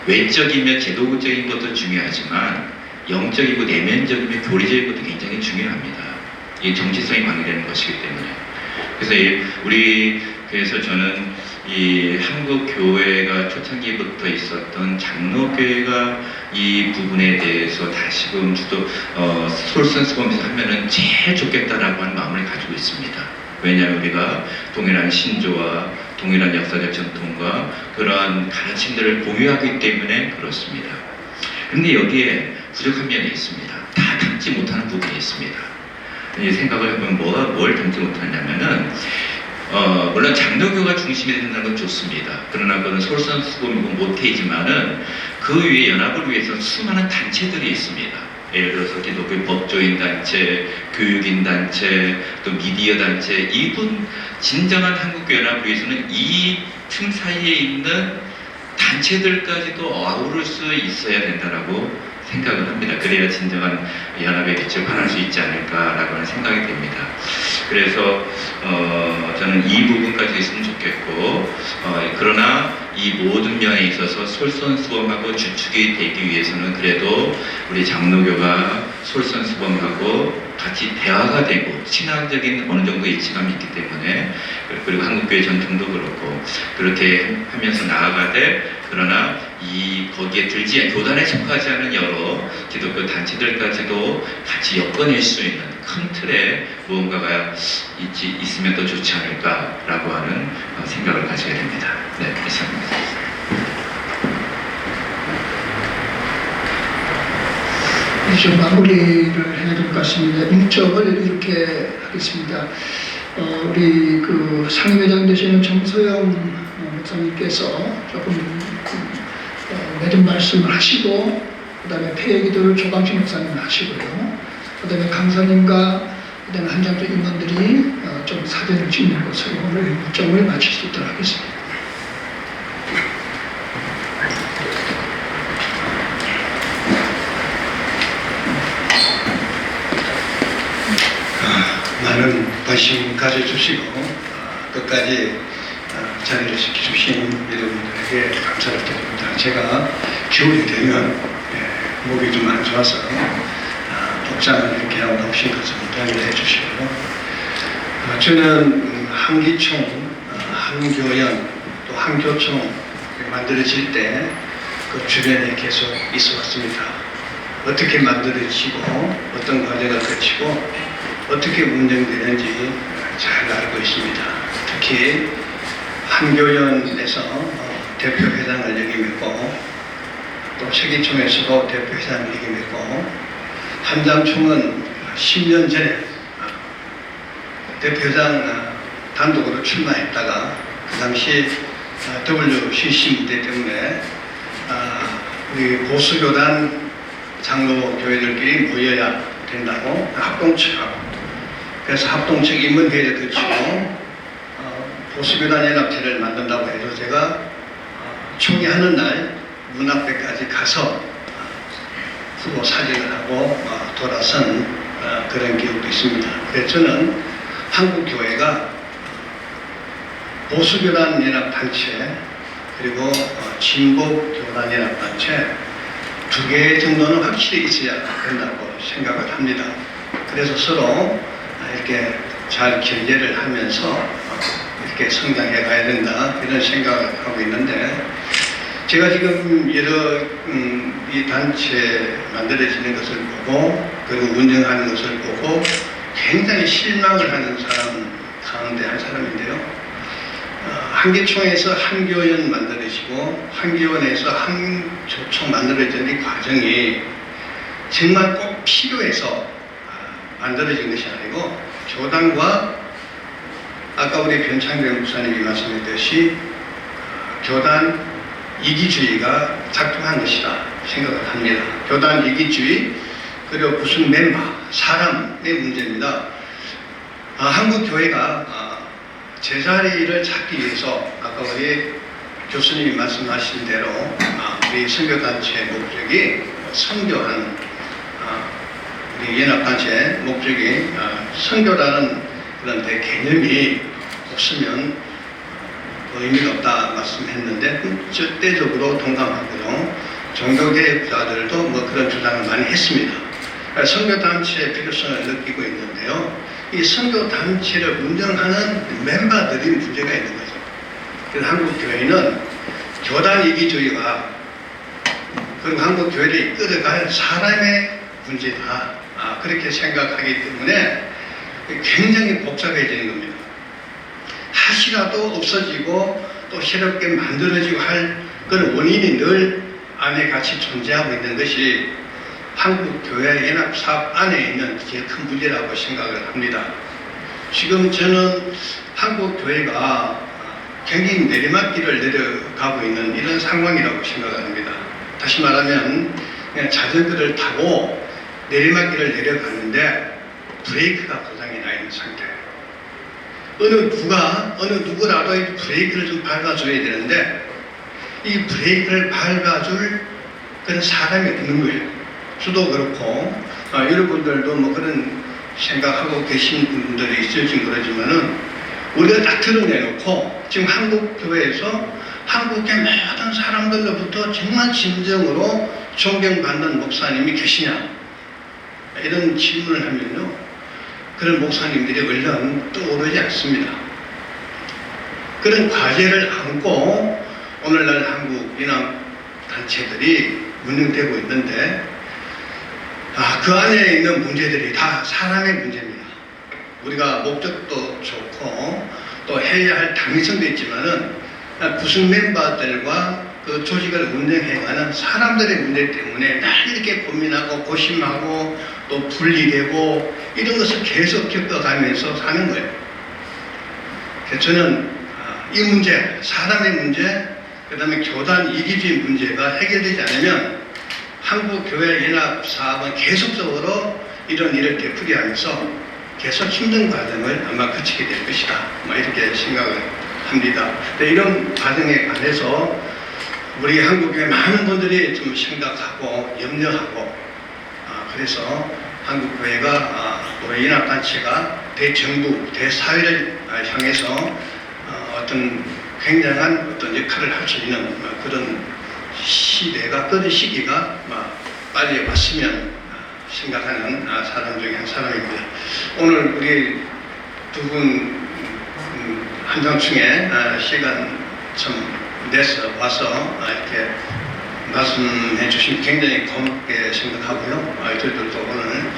외적이며 제도적인 것도 중요하지만 영적이고 내면적이며 교리적인 것도 굉장히 중요합니다. 이 정치성이 관계되는 것이기 때문에. 그래서 우리 교회에서 저는 이 한국 교회가 초창기부터 있었던 장로교회가 이 부분에 대해서 다시금 솔선수범해서 하면은 제일 좋겠다라고 하는 마음을 가지고 있습니다. 왜냐하면 우리가 동일한 신조와 동일한 역사적 전통과 그러한 가르침들을 공유하기 때문에 그렇습니다. 그런데 여기에 부족한 면이 있습니다. 다 담지 못하는 부분이 있습니다. 이 생각을 해보면 뭘 담지 못하냐면은 물론 장로교가 중심이 된다는 건 좋습니다. 그러나 그건 솔선수범이고 모태이지만은 그 위에 연합을 위해서 수많은 단체들이 있습니다. 예를 들어서 기독교 법조인 단체, 교육인 단체, 또 미디어 단체, 이분 진정한 한국교 연합을 위해서는 이 틈 사이에 있는 단체들까지도 아우를 수 있어야 된다라고 생각을 합니다. 그래야 진정한 연합의 빛을 발할 수 있지 않을까라고 하는 생각이 됩니다. 그래서 저는 이 부분까지 있으면 좋겠고 그러나 이 모든 면에 있어서 솔선수범하고 주축이 되기 위해서는 그래도 우리 장로교가 솔선수범하고 같이 대화가 되고 신앙적인 어느 정도 일치감이 있기 때문에 그리고 한국교회 전통도 그렇고 그렇게 하면서 나아가되 그러나 거기에 교단에 속하지 않은 여러 기독교 단체들까지도 같이 엮어낼 수 있는 큰 틀에 무언가가 있으면 더 좋지 않을까라고 하는 생각을 가지게 됩니다. 네, 이상입니다. 이제 마무리를 해야 될 것 같습니다. 인적을 이렇게 하겠습니다. 우리 그 상임회장 되시는 정서영 목사님께서 조금 매듭 말씀을 하시고 그다음에 폐기도를 조광식 목사님 하시고요. 그다음에 강사님과 그다음에 한장조 임원들이 좀 사진을 찍는 것으로 오늘 일정을 마칠 수 있도록 하겠습니다. 가져주시고 끝까지 자리를 지켜주신 여러분들에게 감사를 드립니다. 제가 겨울이 되면 목이 좀 안 좋아서 복장을 이렇게 하고 나오신 것을 양해를 해주시고 저는 한기총, 한교연, 또 한교총 만들어질 때 그 주변에 계속 있어 왔습니다. 어떻게 만들어지고 어떤 과정을 거치고 어떻게 운영되는지 잘 알고 있습니다. 특히 한교연에서 대표회장을 역임했고 또 세계총에서도 대표회장을 역임했고 한장총은 10년 전에 대표회장 단독으로 출마했다가 그 당시 WCC 문제 때문에 우리 보수교단 장로교회들끼리 모여야 된다고 합동측하고 그래서 합동측 인문회의를 거치고 보수교단 연합체를 만든다고 해서 제가 총회하는 날 문 앞에까지 가서 후보 사진을 하고 돌아선 그런 기억도 있습니다. 그래서 저는 한국교회가 보수교단 연합단체 그리고 진보교단 연합단체 두 개 정도는 확실히 있어야 된다고 생각을 합니다. 그래서 서로 이렇게 잘 경계를 하면서 이렇게 성장해 가야 된다 이런 생각을 하고 있는데 제가 지금 여러 이 단체 만들어지는 것을 보고 그리고 운영하는 것을 보고 굉장히 실망을 하는 사람 가운데 한 사람인데요. 한기총에서 한교연 만들어지고 한교연에서 한교총 만들어지는 이 과정이 정말 꼭 필요해서 만들어진 것이 아니고 교단과 아까 우리 변창규 목사님이 말씀했듯이 교단 이기주의가 작동한 것이다 생각을 합니다. 교단 이기주의 그리고 무슨 멤버 사람의 문제입니다. 한국교회가 제자리를 찾기 위해서 아까 우리 교수님이 말씀하신 대로 우리 선교단체의 목적이 선교하는 우리 연합단체의 목적이 선교라는 그런 데 개념이 없으면 의미가 없다 말씀했는데 절대적으로 동감하고요. 종교개혁자들도 뭐 그런 주장을 많이 했습니다. 선교단체의 필요성을 느끼고 있는데요. 이 선교단체를 운영하는 멤버들이 문제가 있는 거죠. 그래서 한국교회는 교단 이기주의가 그리고 한국교회를 이끌어갈 사람의 문제다. 그렇게 생각하기 때문에 굉장히 복잡해지는 겁니다. 하시라도 없어지고 또 새롭게 만들어지고 할 그런 원인이 늘 안에 같이 존재하고 있는 것이 한국교회 연합사업 안에 있는 제일 큰 문제라고 생각을 합니다. 지금 저는 한국교회가 굉장히 내리막길을 내려가고 있는 이런 상황이라고 생각을 합니다. 다시 말하면 그냥 자전거를 타고 내리막길을 내려가는데 브레이크가 고장이 나 있는 상태예요. 어느 누구라도 이 브레이크를 좀 밟아줘야 되는데 이 브레이크를 밟아줄 그런 사람이 없는 거예요. 저도 그렇고 여러분들도 뭐 그런 생각하고 계신 분들이 있을지 모르지만은 우리가 딱 드러내놓고 지금 한국교회에서 한국의 모든 사람들로부터 정말 진정으로 존경받는 목사님이 계시냐 이런 질문을 하면요 그런 목사님들이 얼른 떠오르지 않습니다. 그런 과제를 안고 오늘날 한국 연합단체들이 운영되고 있는데 그 안에 있는 문제들이 다 사람의 문제입니다. 우리가 목적도 좋고 또 해야 할 당위성도 있지만은 구성 멤버들과 그 조직을 운영해가는 사람들의 문제 때문에 날 이렇게 고민하고 고심하고 또 분리되고 이런 것을 계속 겪어가면서 사는 거예요. 그래서 저는 이 문제, 사람의 문제, 그 다음에 교단 이기주의 문제가 해결되지 않으면 한국교회 연합사업은 계속적으로 이런 일을 되풀이하면서 계속 힘든 과정을 아마 거치게 될 것이다. 이렇게 생각을 합니다. 이런 과정에 관해서 우리 한국교회 많은 분들이 좀 생각하고 염려하고 그래서 한국교회가 우리 연합단체가 대정부, 대사회를 향해서 어떤 굉장한 어떤 역할을 할 수 있는 그런 시대가, 그런 시기가 빨리 왔으면 생각하는 사람 중에 한 사람입니다. 오늘 우리 두 분 한장충에 시간 좀 내서 와서 이렇게 말씀해 주신 굉장히 고맙게 생각하고요. 저희들도 오늘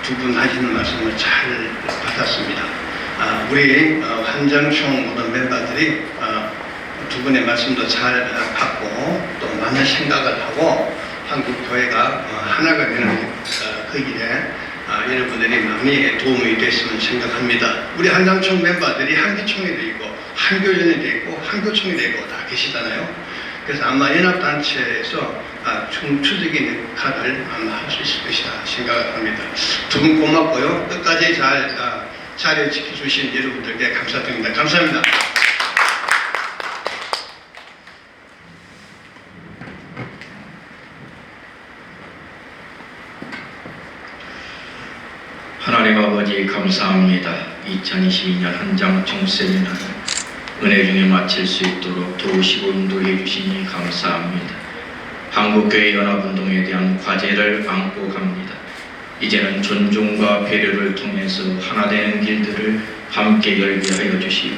두 분 하시는 말씀을 잘 받았습니다. 우리 한장충 모든 멤버들이 두 분의 말씀도 잘 받고 또 많은 생각을 하고 한국 교회가 하나가 되는 그 길에 여러분들이 많이 도움이 됐으면 생각합니다. 우리 한장총 멤버들이 한기총회도 있고 한교연회도 있고 한교총회도 있고 다 계시잖아요. 그래서 아마 연합단체에서 중추적인 역할을 아마 할 수 있을 것이다 생각을 합니다. 두 분 고맙고요. 끝까지 잘 자리 지켜주신 여러분들께 감사드립니다. 감사합니다. 하나님 아버지 감사합니다. 2022년 한장총 세미나를 은혜 중에 마칠 수 있도록 도우시고 인도해 주시니 감사합니다. 한국교회 연합운동에 대한 과제를 안고 갑니다. 이제는 존중과 배려를 통해서 하나 되는 길들을 함께 열게 하여 주시고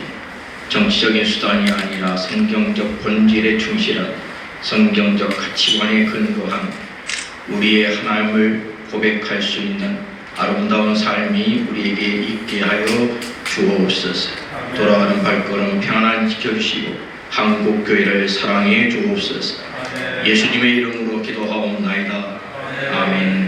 정치적인 수단이 아니라 성경적 본질에 충실한 성경적 가치관에 근거한 우리의 하나님을 고백할 수 있는 아름다운 삶이 우리에게 있게 하여 주옵소서. 돌아가는 발걸음 평안히 지켜주시고 한국교회를 사랑해 주옵소서. 예수님의 이름으로 기도하옵나이다. 아멘.